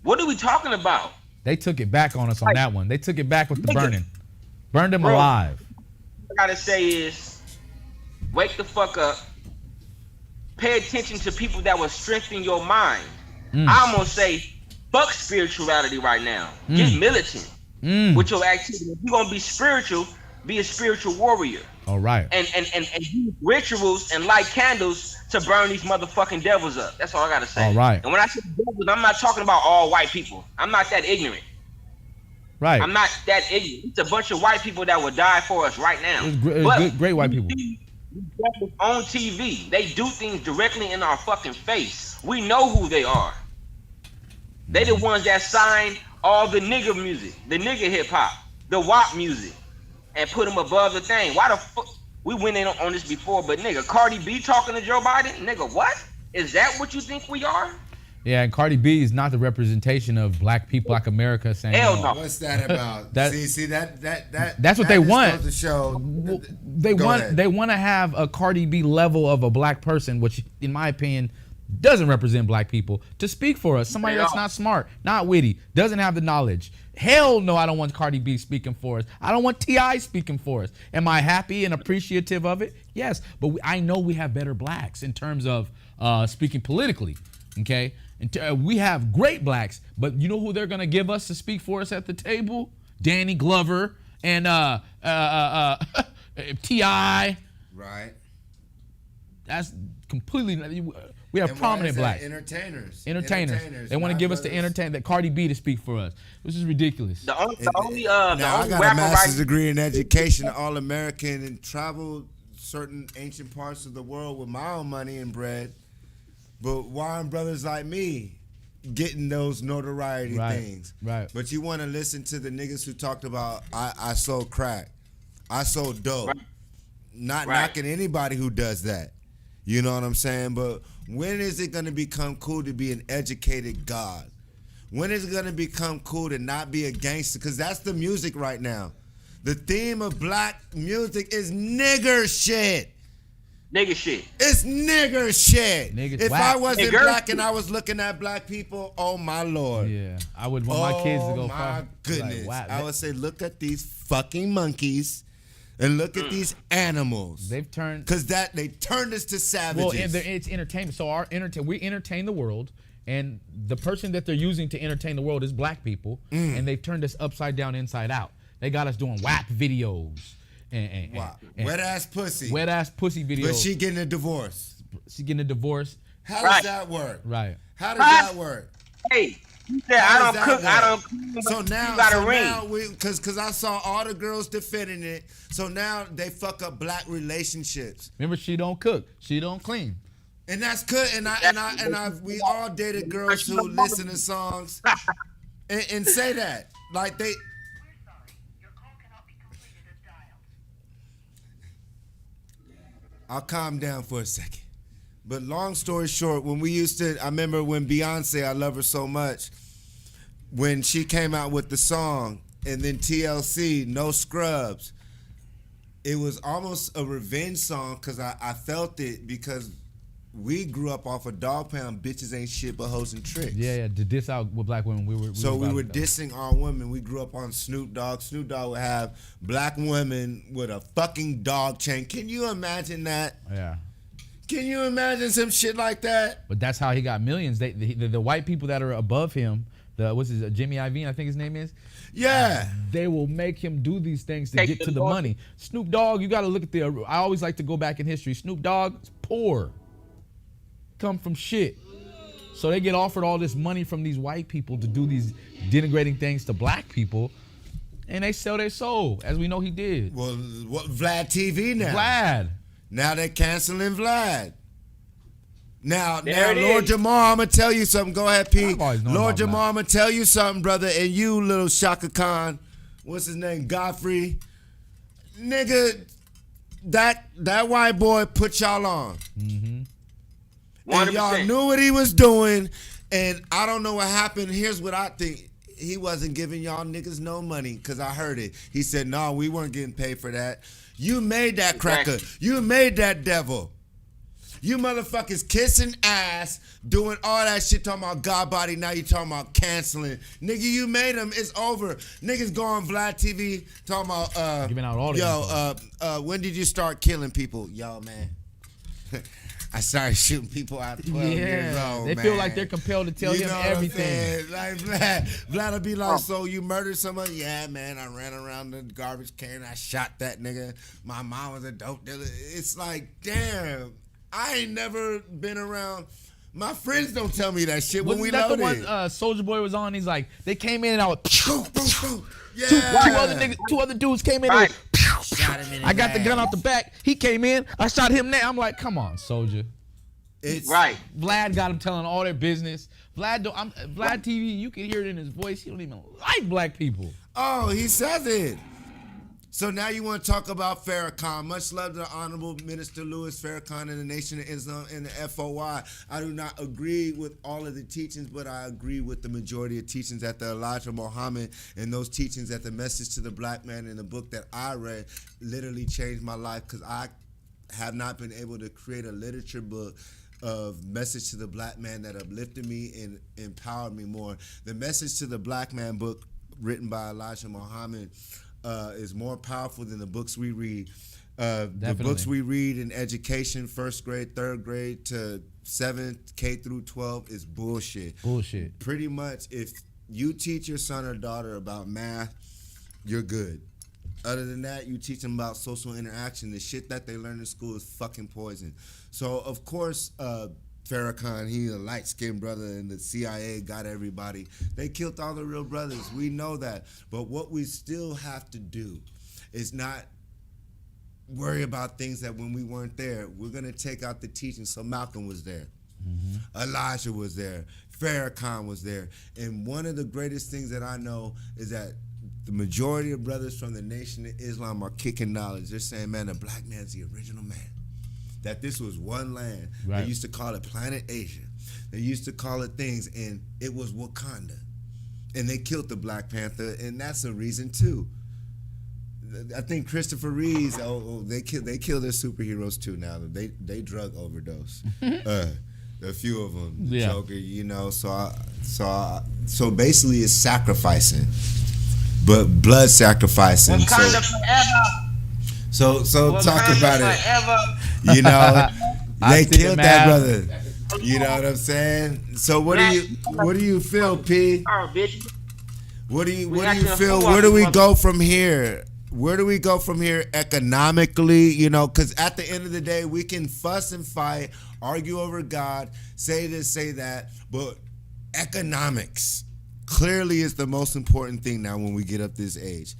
[SPEAKER 10] What are we talking about?
[SPEAKER 8] They took it back on us on that one. They took it back with the burning. Burned them
[SPEAKER 10] Bro,
[SPEAKER 8] alive.
[SPEAKER 10] What I gotta say is, wake the fuck up. Pay attention to people that will strengthen your mind. I'm gonna say, fuck spirituality right now. Get militant with your activity. If you're gonna be spiritual, be a spiritual warrior.
[SPEAKER 8] All right.
[SPEAKER 10] And use rituals and light candles to burn these motherfucking devils up. That's all I gotta say.
[SPEAKER 8] All right.
[SPEAKER 10] And when I say devils, I'm not talking about all white people. I'm not that ignorant.
[SPEAKER 8] Right.
[SPEAKER 10] I'm not that ignorant. It's a bunch of white people that will die for us right now.
[SPEAKER 8] Great white people.
[SPEAKER 10] On TV, they do things directly in our fucking face. We know who they are. They the ones that signed all the nigga music, the nigga hip hop, the WAP music, and put them above the thing. Why the fuck? We went in on this before, but nigga, Cardi B talking to Joe Biden? Nigga, what? Is that what you think we are?
[SPEAKER 8] Yeah, and Cardi B is not the representation of black people, like America saying.
[SPEAKER 10] Hell no.
[SPEAKER 1] What's that about? See
[SPEAKER 8] that's what they want.
[SPEAKER 1] To show,
[SPEAKER 8] they want to have a Cardi B level of a black person, which, in my opinion, doesn't represent black people, to speak for us. Somebody that's not smart, not witty, doesn't have the knowledge. Hell no, I don't want Cardi B speaking for us. I don't want T.I. speaking for us. Am I happy and appreciative of it? Yes, but I know we have better blacks in terms of speaking politically, okay? We have great blacks, but you know who they're going to give us to speak for us at the table? Danny Glover and T.I.
[SPEAKER 1] Right.
[SPEAKER 8] That's completely... We have prominent blacks.
[SPEAKER 1] Entertainers.
[SPEAKER 8] They want to give us the entertain that Cardi B to speak for us, which is ridiculous.
[SPEAKER 1] Now I got a master's degree in education, All-American, and traveled certain ancient parts of the world with my own money and bread. But why aren't brothers like me getting those notoriety things?
[SPEAKER 8] Right.
[SPEAKER 1] But you want to listen to the niggas who talked about I sold crack, I sold dope.
[SPEAKER 10] Right.
[SPEAKER 1] Not knocking anybody who does that. You know what I'm saying? But when is it going to become cool to be an educated God? When is it going to become cool to not be a gangster? Because that's the music right now. The theme of black music is nigger shit.
[SPEAKER 10] Nigger shit.
[SPEAKER 1] It's nigger shit. If I wasn't black and I was looking at black people, oh my Lord.
[SPEAKER 8] Yeah, I would want my kids to go.
[SPEAKER 1] Oh my goodness. Like, wow. I would say, look at these fucking monkeys. And look at these animals.
[SPEAKER 8] They've turned
[SPEAKER 1] they turned us to savages.
[SPEAKER 8] Well, and it's entertainment. So we entertain the world, and the person that they're using to entertain the world is black people, and they've turned us upside down, inside out. They got us doing WAP videos and
[SPEAKER 1] wet ass pussy
[SPEAKER 8] videos.
[SPEAKER 1] But she getting a divorce.
[SPEAKER 8] How
[SPEAKER 1] does that work?
[SPEAKER 8] Right.
[SPEAKER 1] How does that work?
[SPEAKER 10] Hey. You said I don't cook.
[SPEAKER 1] So now,
[SPEAKER 10] you got a ring.
[SPEAKER 1] Because I saw all the girls defending it. So now they fuck up black relationships.
[SPEAKER 8] Remember, she don't cook, she don't clean,
[SPEAKER 1] and that's good. And we all dated girls who listen to songs and say that like they. I'll calm down for a second. But long story short, I remember when Beyonce, I love her so much, when she came out with the song, and then TLC, No Scrubs, it was almost a revenge song because I felt it because we grew up off of Dog Pound, bitches ain't shit but hoes and tricks.
[SPEAKER 8] Yeah, to diss out with black women. We were
[SPEAKER 1] dissing our women. We grew up on Snoop Dogg. Snoop Dogg would have black women with a fucking dog chain. Can you imagine that?
[SPEAKER 8] Yeah.
[SPEAKER 1] Can you imagine some shit like that?
[SPEAKER 8] But that's how he got millions. The white people that are above him, Jimmy Iovine, I think his name is.
[SPEAKER 1] Yeah.
[SPEAKER 8] They will make him do these things to get to the money. Snoop Dogg, you got to look at I always like to go back in history. Snoop Dogg is poor. Come from shit. So they get offered all this money from these white people to do these denigrating things to black people. And they sell their soul, as we know he did.
[SPEAKER 1] Well, what Vlad TV now?
[SPEAKER 8] Vlad.
[SPEAKER 1] Now they're canceling Vlad. Now, Lord Jamar, I'm going to tell you something. Go ahead, Pete. Lord Jamar, I'm going to tell you something, brother. And you, little Shaka Khan, what's his name, Godfrey? Nigga, that white boy put y'all on.
[SPEAKER 8] Mm-hmm.
[SPEAKER 1] And y'all knew what he was doing. And I don't know what happened. Here's what I think. He wasn't giving y'all niggas no money because I heard it. He said, no, we weren't getting paid for that. You made that cracker. You made that devil. You motherfuckers kissing ass, doing all that shit, talking about God body. Now you talking about canceling. Nigga, you made them. It's over. Niggas go on Vlad TV talking about
[SPEAKER 8] giving out all the
[SPEAKER 1] when did you start killing people? Yo, man. I started shooting people at 12 years old,
[SPEAKER 8] they
[SPEAKER 1] man.
[SPEAKER 8] feel like they're compelled to tell him everything.
[SPEAKER 1] Like, Vlad will be like, so you murdered someone? Yeah, man, I ran around the garbage can. I shot that nigga. My mom was a dope dealer. It's like, damn, I ain't never been around. My friends don't tell me that shit when we loaded.
[SPEAKER 8] Wasn't that the one Soulja Boy was on? He's like, they came in and I was...
[SPEAKER 1] Yeah.
[SPEAKER 8] Two other dudes came in.
[SPEAKER 10] Right.
[SPEAKER 1] Shot him in
[SPEAKER 8] I got the gun out the back. He came in. I shot him there. I'm like, come on, Soulja.
[SPEAKER 1] It's
[SPEAKER 10] Right.
[SPEAKER 8] Vlad got him telling all their business. Vlad TV, you can hear it in his voice. He don't even like black people.
[SPEAKER 1] Oh, he says it. So now you want to talk about Farrakhan. Much love to the Honorable Minister Louis Farrakhan and the Nation of Islam and the FOI. I do not agree with all of the teachings, but I agree with the majority of teachings that the Elijah Muhammad and those teachings that the message to the black man in the book that I read literally changed my life, because I have not been able to create a literature book of message to the black man that uplifted me and empowered me more. The Message to the Black Man book written by Elijah Muhammad is more powerful than the books we read. The books we read in education, 1st grade, 3rd grade to 7th, K through 12 is bullshit.
[SPEAKER 8] Bullshit.
[SPEAKER 1] Pretty much, if you teach your son or daughter about math, you're good. Other than that, you teach them about social interaction. The shit that they learn in school is fucking poison. So, of course, Farrakhan, he a light-skinned brother, and the CIA got everybody. They killed all the real brothers. We know that. But what we still have to do is not worry about things that when we weren't there. We're going to take out the teaching. So Malcolm was there. Mm-hmm. Elijah was there. Farrakhan was there. And one of the greatest things that I know is that the majority of brothers from the Nation of Islam are kicking knowledge. They're saying, man, the black man's the original man. That this was one land. Right. They used to call it Planet Asia. They used to call it things, and it was Wakanda. And they killed the Black Panther, and that's a reason too. I think Christopher Reeves, they killed their superheroes too now. They drug overdose. A few of them. Yeah. Joker, you know, so basically it's sacrificing. But blood sacrificing.
[SPEAKER 10] Wakanda forever.
[SPEAKER 1] So talk about it. You know, they killed that brother. You know what I'm saying? So what do you feel, P? What do you feel? Where do we go from here? Where do we go from here economically? You know, because at the end of the day, we can fuss and fight, argue over God, say this, say that, but economics clearly is the most important thing now when we get up this age.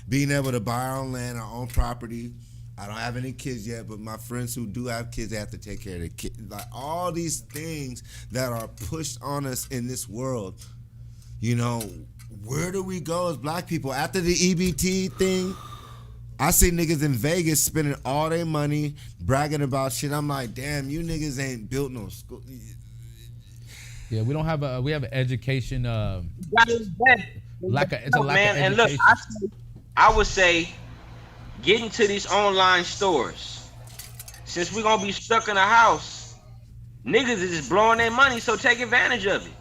[SPEAKER 1] Being able to buy our own land, our own property. I don't have any kids yet, but my friends who do have kids, they have to take care of their kids. Like all these things that are pushed on us in this world, you know, where do we go as black people? After the EBT thing, I see niggas in Vegas spending all their money, bragging about shit. I'm like, damn, you niggas ain't built no school.
[SPEAKER 8] Yeah, we don't have we have an education.
[SPEAKER 10] It's a lack of education. And look, I would say getting to these online stores. Since we're gonna be stuck in a house, niggas is just blowing their money, so take advantage of it.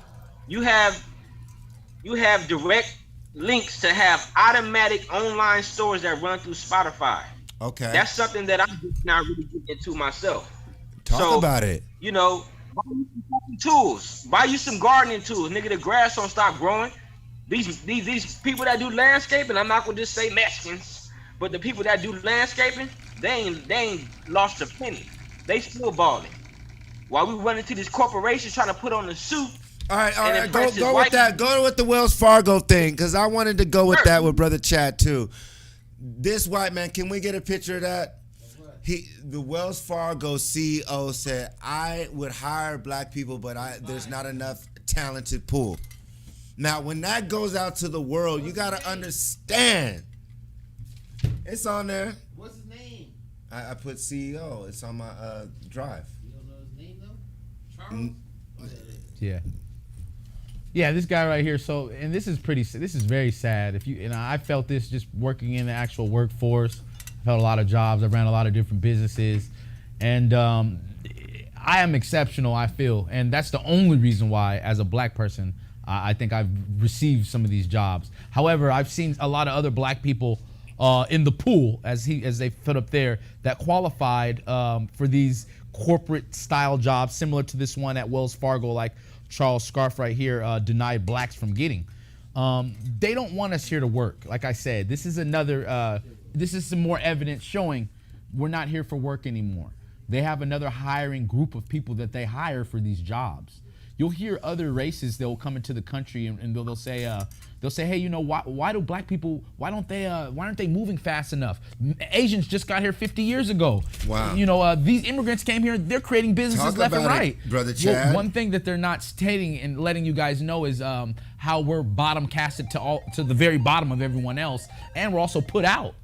[SPEAKER 10] You have direct links to have automatic online stores that run through Spotify.
[SPEAKER 1] Okay.
[SPEAKER 10] That's something that I'm just not really getting into myself.
[SPEAKER 1] Talk about it.
[SPEAKER 10] You know, buy you some tools. Buy you some gardening tools. Nigga, the grass don't stop growing. These people that do landscaping, I'm not gonna just say Mexicans, but the people that do landscaping, they ain't lost a penny. They still balling. While we run into this corporation trying to put on a suit.
[SPEAKER 1] All right. Go with that. Go with the Wells Fargo thing, because I wanted to go with that with Brother Chad too. This white man, can we get a picture of that? The Wells Fargo CEO said, I would hire black people, but there's not enough talented pool. Now, when that goes out to the world, you got to understand. It's on there.
[SPEAKER 2] What's his name?
[SPEAKER 1] I put CEO. It's on my drive.
[SPEAKER 2] You don't know his name though? Charles?
[SPEAKER 8] Yeah. Yeah, this guy right here. So, and this is very sad. I felt this just working in the actual workforce. I've held a lot of jobs. I ran a lot of different businesses, and I am exceptional, I feel, and that's the only reason why, as a black person, I think I've received some of these jobs. However, I've seen a lot of other black people in the pool, as they put up there, that qualified for these corporate style jobs, similar to this one at Wells Fargo, like Charles Scarf right here denied blacks from getting. They don't want us here to work. Like I said, this is another. This is some more evidence showing we're not here for work anymore. They have another hiring group of people that they hire for these jobs. You'll hear other races, they'll come into the country and they'll say, hey, you know, why do black people, why aren't they moving fast enough? Asians just got here 50 years ago.
[SPEAKER 1] Wow.
[SPEAKER 8] You know, these immigrants came here, they're creating businesses
[SPEAKER 1] Talk
[SPEAKER 8] left and
[SPEAKER 1] about
[SPEAKER 8] right.
[SPEAKER 1] it, Brother Chad.
[SPEAKER 8] Well, one thing that they're not stating and letting you guys know is how we're bottom casted to the very bottom of everyone else, and we're also put out.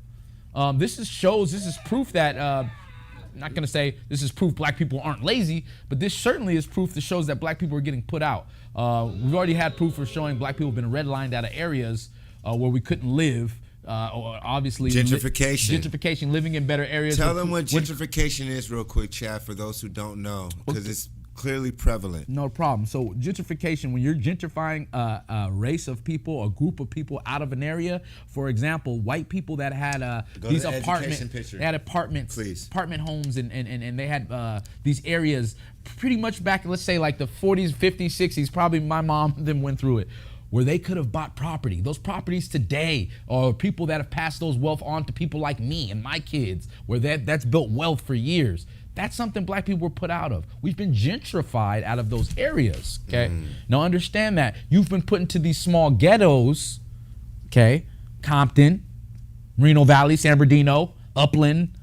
[SPEAKER 8] This is proof that, I'm not going to say this is proof black people aren't lazy, but this certainly is proof that shows that black people are getting put out. We've already had proof for showing black people have been redlined out of areas where we couldn't live. Or obviously gentrification, living in better areas.
[SPEAKER 1] Tell them what gentrification is real quick, Chad, for those who don't know, because it's clearly prevalent.
[SPEAKER 8] No problem. So gentrification, when you're gentrifying a race of people, a group of people out of an area, for example, white people that had these apartment homes, and they had these areas pretty much back, let's say like the 40s, 50s, 60s, probably my mom and them went through it, where they could have bought property. Those properties today are people that have passed those wealth on to people like me and my kids, where that's built wealth for years. That's something black people were put out of. We've been gentrified out of those areas, okay? Now understand that. You've been put into these small ghettos, okay? Compton, Reno Valley, San Bernardino, Upland.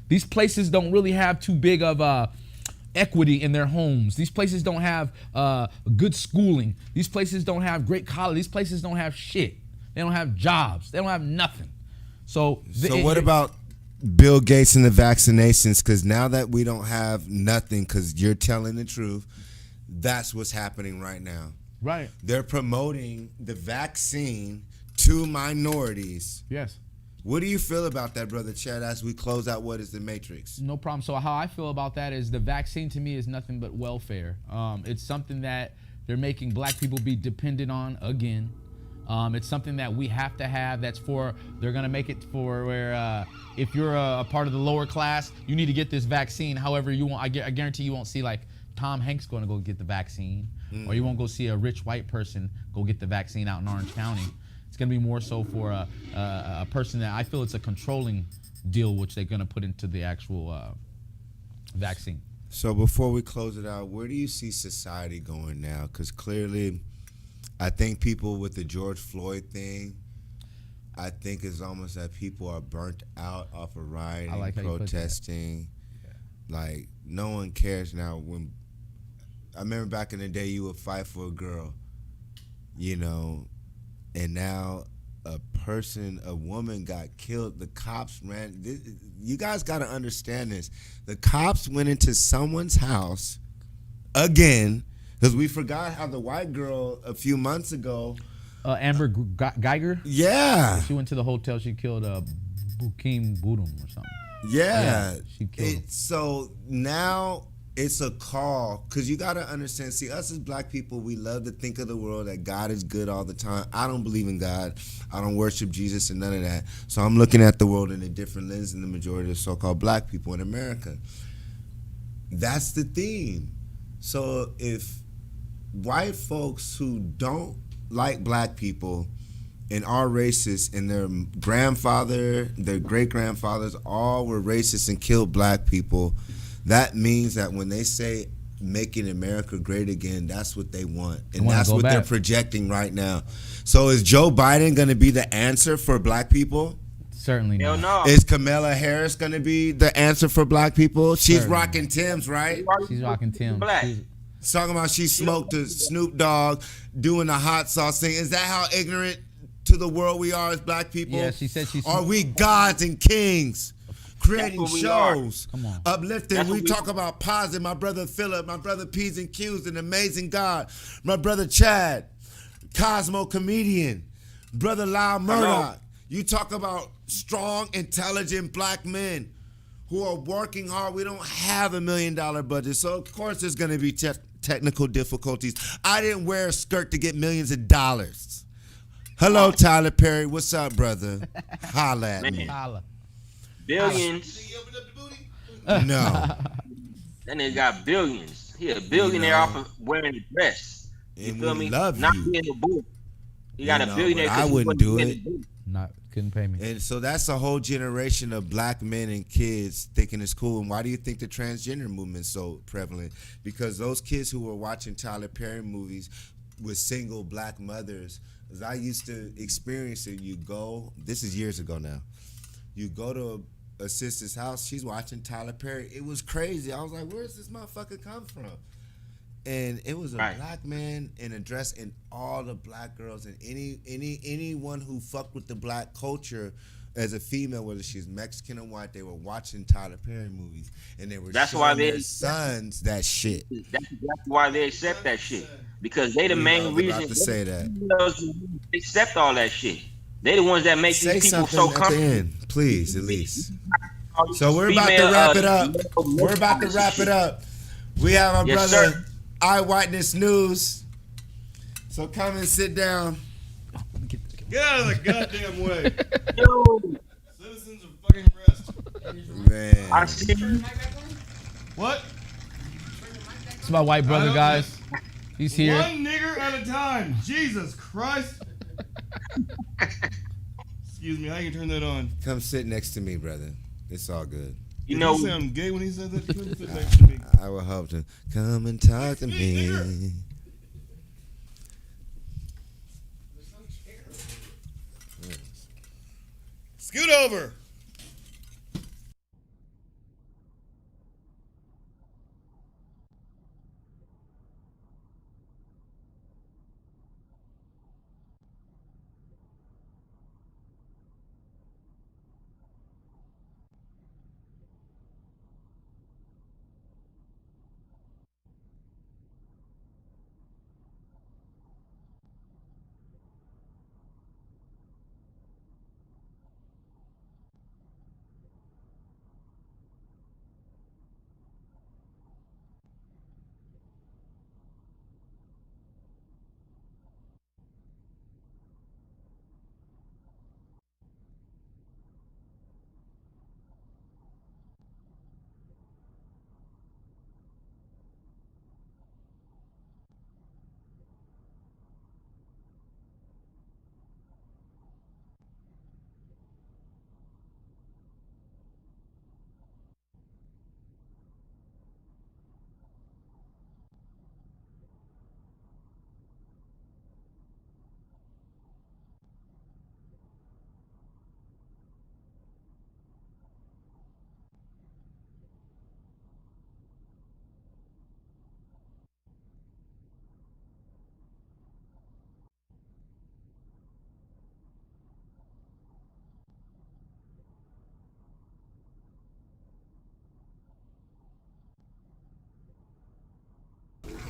[SPEAKER 8] These places don't really have too big of equity in their homes. These places don't have good schooling. These places don't have great college. These places don't have shit. They don't have jobs. They don't have nothing. So
[SPEAKER 1] what about Bill Gates and the vaccinations? Because now that we don't have nothing, because you're telling the truth, that's what's happening right now.
[SPEAKER 8] Right.
[SPEAKER 1] They're promoting the vaccine to minorities.
[SPEAKER 8] Yes.
[SPEAKER 1] What do you feel about that, Brother Chad, as we close out What is the Matrix?
[SPEAKER 8] No problem. So how I feel about that is the vaccine to me is nothing but welfare. It's something that they're making black people be dependent on again. It's something that we have to have. They're going to make it for where if you're a part of the lower class, you need to get this vaccine. However, you won't. I guarantee you won't see like Tom Hanks going to go get the vaccine, or you won't go see a rich white person go get the vaccine out in Orange County. It's going to be more so for a person that I feel it's a controlling deal, which they're going to put into the actual vaccine.
[SPEAKER 1] So before we close it out, where do you see society going now? Because clearly, I think people with the George Floyd thing, I think it's almost that people are burnt out off of rioting, protesting. Like, no one cares now. When I remember back in the day, you would fight for a girl, you know, and now a woman got killed. The cops ran. You guys got to understand this. The cops went into someone's house again, because we forgot how the white girl a few months ago,
[SPEAKER 8] Amber Geiger.
[SPEAKER 1] Yeah,
[SPEAKER 8] she went to the hotel. She killed Bukim Budum or something.
[SPEAKER 1] Yeah,
[SPEAKER 8] she killed him.
[SPEAKER 1] So now it's a call, because you got to understand. See, us as black people, we love to think of the world that God is good all the time. I don't believe in God. I don't worship Jesus and none of that. So I'm looking at the world in a different lens than the majority of so-called black people in America. That's the theme. So if white folks who don't like black people and are racist, and their grandfather, their great-grandfathers all were racist and killed black people, that means that when they say making America great again, that's what they want. And that's what they're projecting right now. So is Joe Biden going to be the answer for black people?
[SPEAKER 8] Certainly not.
[SPEAKER 10] No.
[SPEAKER 1] Is Kamala Harris going to be the answer for black people? She's rocking Tim's, right?
[SPEAKER 8] She's rocking Tim's.
[SPEAKER 1] Talking about she smoked the Snoop Dogg, doing the hot sauce thing. Is that how ignorant to the world we are as black people?
[SPEAKER 8] Yeah, she said
[SPEAKER 1] Are we gods and kings? Creating shows, uplifting. We talk about positive. My brother Philip, my brother P's and Q's, an amazing God. My brother Chad, Cosmo comedian. Brother Lyle Murdoch. You talk about strong, intelligent black men who are working hard. We don't have $1 million budget, so of course there's going to be technical difficulties. I didn't wear a skirt to get millions of dollars. Hello, Tyler Perry. What's up, brother? Holla at me.
[SPEAKER 8] Holla.
[SPEAKER 10] Billions.
[SPEAKER 1] No.
[SPEAKER 10] That nigga got billions. He a billionaire off of wearing a dress. You
[SPEAKER 1] And
[SPEAKER 10] feel
[SPEAKER 1] we
[SPEAKER 10] me?
[SPEAKER 1] love
[SPEAKER 10] Not
[SPEAKER 1] you.
[SPEAKER 10] being a booth. He got a
[SPEAKER 1] know,
[SPEAKER 10] billionaire.
[SPEAKER 1] but
[SPEAKER 10] 'cause
[SPEAKER 1] I
[SPEAKER 10] he
[SPEAKER 1] wouldn't
[SPEAKER 10] wasn't
[SPEAKER 1] do
[SPEAKER 10] in
[SPEAKER 1] it.
[SPEAKER 10] the booth.
[SPEAKER 8] Couldn't pay me.
[SPEAKER 1] And so that's a whole generation of black men and kids thinking it's cool. And why do you think the transgender movement's so prevalent? Because those kids who were watching Tyler Perry movies with single black mothers, as I used to experience it, you go, this is years ago now, you go to a sister's house, she's watching Tyler Perry. It was crazy. I was like, where's this motherfucker come from? And it was a black man in a dress, and all the black girls and anyone who fucked with the black culture as a female, whether she's Mexican or white, they were watching Tyler Perry movies, and they were showing their sons that shit.
[SPEAKER 10] That's why they accept that shit, because they the main reason
[SPEAKER 1] to say that.
[SPEAKER 10] They accept all that shit. They the ones that make
[SPEAKER 1] Say
[SPEAKER 10] these people
[SPEAKER 1] something
[SPEAKER 10] so
[SPEAKER 1] at the
[SPEAKER 10] comfortable.
[SPEAKER 1] end, please, at least. So we're about to wrap it up. We're about to wrap it up. We have our
[SPEAKER 10] Yes,
[SPEAKER 1] brother
[SPEAKER 10] sir.
[SPEAKER 1] Eyewitness News. So come and sit down.
[SPEAKER 7] Get out of the goddamn way.
[SPEAKER 10] Yo,
[SPEAKER 7] Citizens of fucking rest.
[SPEAKER 1] Man.
[SPEAKER 10] I see you.
[SPEAKER 7] What?
[SPEAKER 8] It's my white brother, guys. He's here.
[SPEAKER 7] One nigger at a time. Jesus Christ. Excuse me, how you turn that on?
[SPEAKER 1] Come sit next to me, brother. It's all good.
[SPEAKER 10] You
[SPEAKER 7] Did
[SPEAKER 10] know,
[SPEAKER 7] he sound gay when he said that? Couldn't sit next to me.
[SPEAKER 1] I will hope to come and talk to me.
[SPEAKER 7] Scoot over.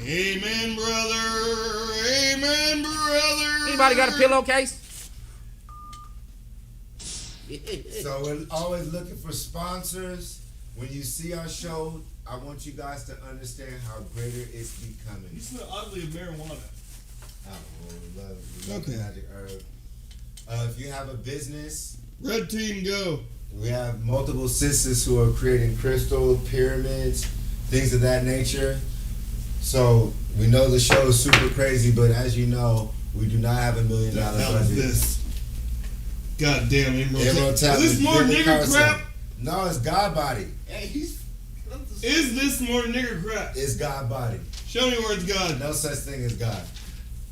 [SPEAKER 7] Amen, brother. Amen, brother.
[SPEAKER 2] Anybody got a pillowcase?
[SPEAKER 1] So we're always looking for sponsors. When you see our show, I want you guys to understand how greater it's becoming.
[SPEAKER 7] You smell oddly of marijuana.
[SPEAKER 1] We love
[SPEAKER 7] Okay.
[SPEAKER 1] magic herb. If you have a business,
[SPEAKER 7] Red team, go.
[SPEAKER 1] we have multiple sisters who are creating crystal pyramids, things of that nature. So we know the show is super crazy, but as you know, we do not have $1 million
[SPEAKER 7] What the hell is
[SPEAKER 1] budget.
[SPEAKER 7] this? Goddamn Emerald.
[SPEAKER 1] Emerald
[SPEAKER 7] Is
[SPEAKER 1] Tap
[SPEAKER 7] this more
[SPEAKER 1] bigger
[SPEAKER 7] nigger
[SPEAKER 1] concept.
[SPEAKER 7] crap?
[SPEAKER 1] No, it's God body.
[SPEAKER 7] Is this more nigger crap?
[SPEAKER 1] It's God body.
[SPEAKER 7] Show me where it's God.
[SPEAKER 1] No such thing as God.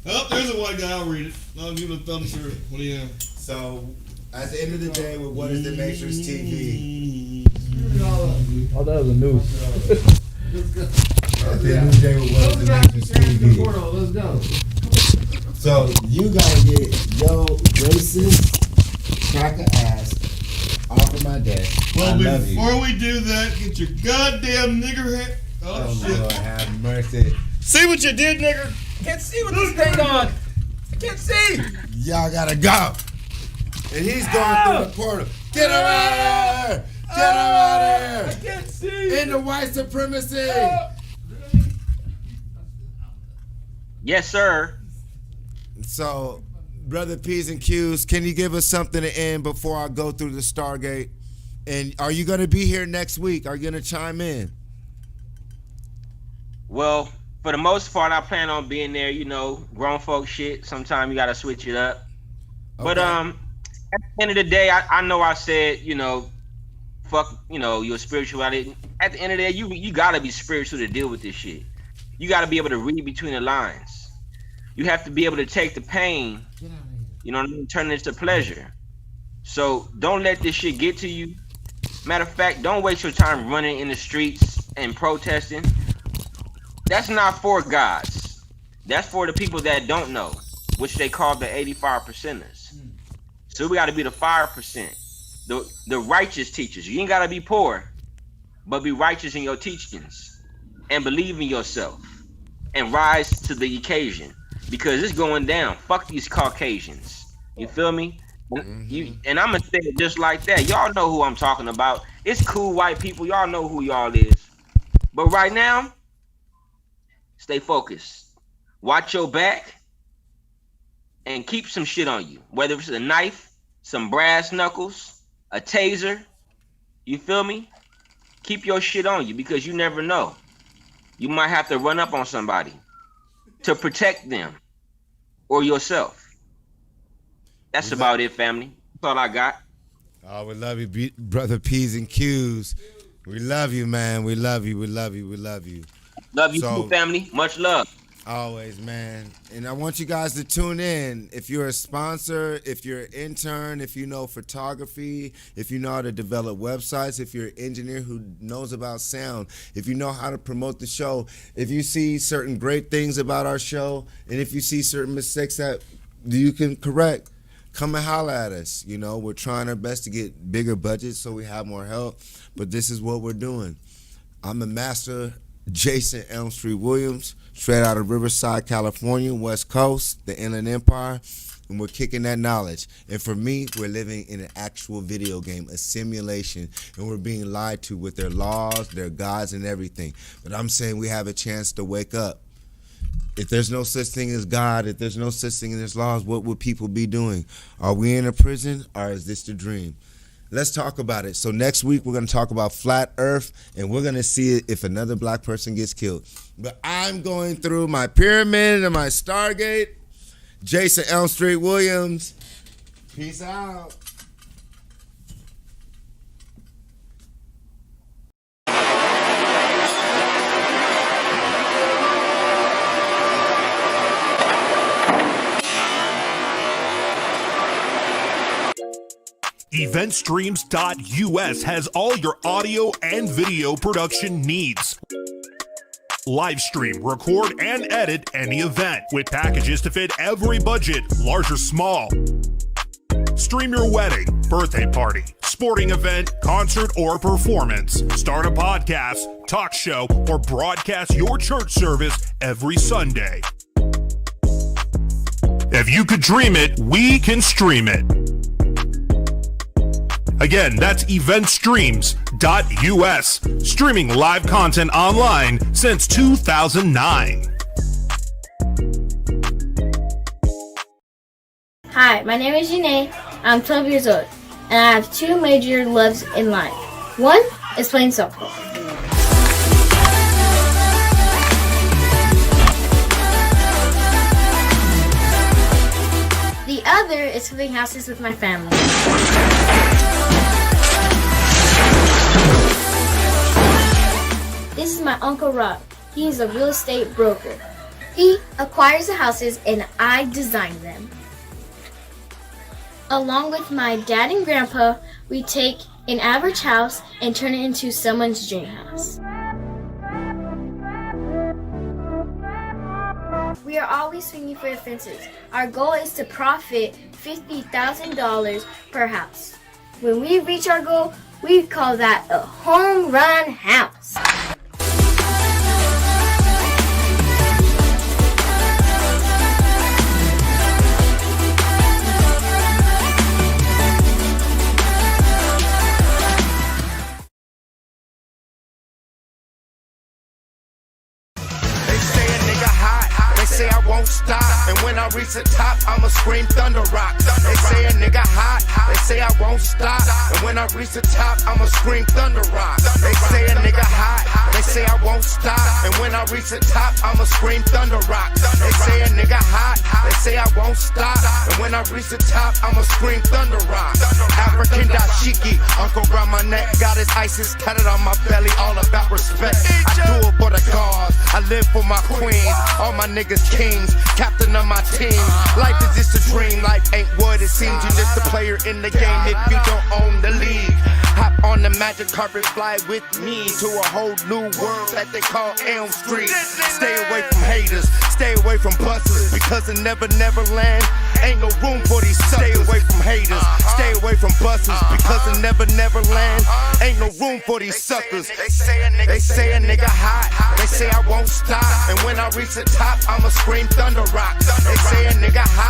[SPEAKER 7] Oh, there's a white guy. I'll read it. I'll give it a thumbs through. What do you have?
[SPEAKER 1] So at the end of the day, with What is the Matrix TV?
[SPEAKER 8] Oh, that was a news.
[SPEAKER 1] At the end of the day, with What is the Matrix TV?
[SPEAKER 2] Let's go.
[SPEAKER 1] So you gotta get yo racist cracker ass off of my desk.
[SPEAKER 7] Well,
[SPEAKER 1] I love you.
[SPEAKER 7] before we do that, get your goddamn nigger head. Oh,
[SPEAKER 1] Oh
[SPEAKER 7] shit.
[SPEAKER 1] Lord, have mercy.
[SPEAKER 7] See what you did, nigger?
[SPEAKER 2] Can't see with this thing on. I can't see.
[SPEAKER 1] Y'all gotta go. And he's going through the portal. Get him out of here! Get him out of here!
[SPEAKER 7] I can't see.
[SPEAKER 1] Into white supremacy!
[SPEAKER 10] Yes, sir.
[SPEAKER 1] So, Brother P's and Q's, can you give us something to end before I go through the Stargate? And are you going to be here next week? Are you going to chime in?
[SPEAKER 10] Well, for the most part, I plan on being there. You know, grown folk shit. Sometimes you gotta switch it up. But at the end of the day, I know I said, you know, fuck, you know, your spirituality. At the end of the day, you gotta be spiritual to deal with this shit. You gotta be able to read between the lines. You have to be able to take the pain, you know what I mean, turn it into pleasure. So don't let this shit get to you. Matter of fact, don't waste your time running in the streets and protesting. That's not for gods. That's for the people that don't know, which they call the 85%ers. So we got to be the 5%, the righteous teachers. You ain't got to be poor, but be righteous in your teachings and believe in yourself and rise to the occasion, because it's going down. Fuck these Caucasians. You feel me? And I'm gonna say it just like that. Y'all know who I'm talking about. It's cool white people. Y'all know who y'all is. But right now, stay focused. Watch your back and keep some shit on you. Whether it's a knife, some brass knuckles, a taser, you feel me? Keep your shit on you, because you never know. You might have to run up on somebody to protect them or yourself. That's about it, family. That's all I got.
[SPEAKER 1] Oh, we love you, Brother P's and Q's. We love you, man. We love you. We love you. We love you.
[SPEAKER 10] Love you too, family. Much love.
[SPEAKER 1] Always, man. And I want you guys to tune in. If you're a sponsor, if you're an intern, if you know photography, if you know how to develop websites, if you're an engineer who knows about sound, if you know how to promote the show, if you see certain great things about our show, and if you see certain mistakes that you can correct, come and holler at us. You know, we're trying our best to get bigger budgets so we have more help, but this is what we're doing. I'm the master JasonElmst Williams, straight out of Riverside, California, West Coast, the Inland Empire, and we're kicking that knowledge. And for me, we're living in an actual video game, a simulation, and we're being lied to with their laws, their gods, and everything. But I'm saying we have a chance to wake up. If there's no such thing as God, if there's no such thing as laws, what would people be doing? Are we in a prison, or is this the dream? Let's talk about it. So next week, we're going to talk about flat earth, and we're going to see if another black person gets killed. But I'm going through my pyramid and my Stargate. JasonElmst Williams. Peace out.
[SPEAKER 3] EventStreams.us has all your audio and video production needs. Live stream, record, and edit any event with packages to fit every budget, large or small. Stream your wedding, birthday party, sporting event, concert, or performance. Start a podcast, talk show, or broadcast your church service every Sunday. If you could dream it, we can stream it. Again, that's EventStreams.us, streaming live content online since 2009.
[SPEAKER 11] Hi, my name is Janae. I'm 12 years old, and I have two major loves in life. One is playing softball. The other is flipping houses with my family. This is my Uncle Rob. He is a real estate broker. He acquires the houses and I design them. Along with my dad and grandpa, we take an average house and turn it into someone's dream house. We are always swinging for the fences. Our goal is to profit $50,000 per house. When we reach our goal, we call that a home run house.
[SPEAKER 4] reach the top, I'ma scream thunder rock. They say a nigga hot, they say I won't stop. And when I reach the top, I'ma scream thunder rock. They say a nigga hot, they say I won't stop. And when I reach the top, I'ma scream thunder rock. They say a nigga hot, they say I won't stop. And when I reach the top, I'ma scream thunder rock. African dashiki, uncle around my neck, got his ISIS tatted on my belly, all about respect. I do it for the cause, I live for my queens, all my niggas kings, captain of my team. Life is just a dream, life ain't what it seems. You just a player in the game if you don't own the league. Hop on the magic carpet, fly with me to a whole new world that they call Elm Street. Stay away from haters, stay away from busters, because in Never Neverland ain't no room for these suckers. Stay away from haters, stay away from busters, because in Never Neverland ain't no room for these suckers. They say a nigga hot, they say I won't stop. And when I reach the top, I'ma scream thunder rock. They say a nigga hot,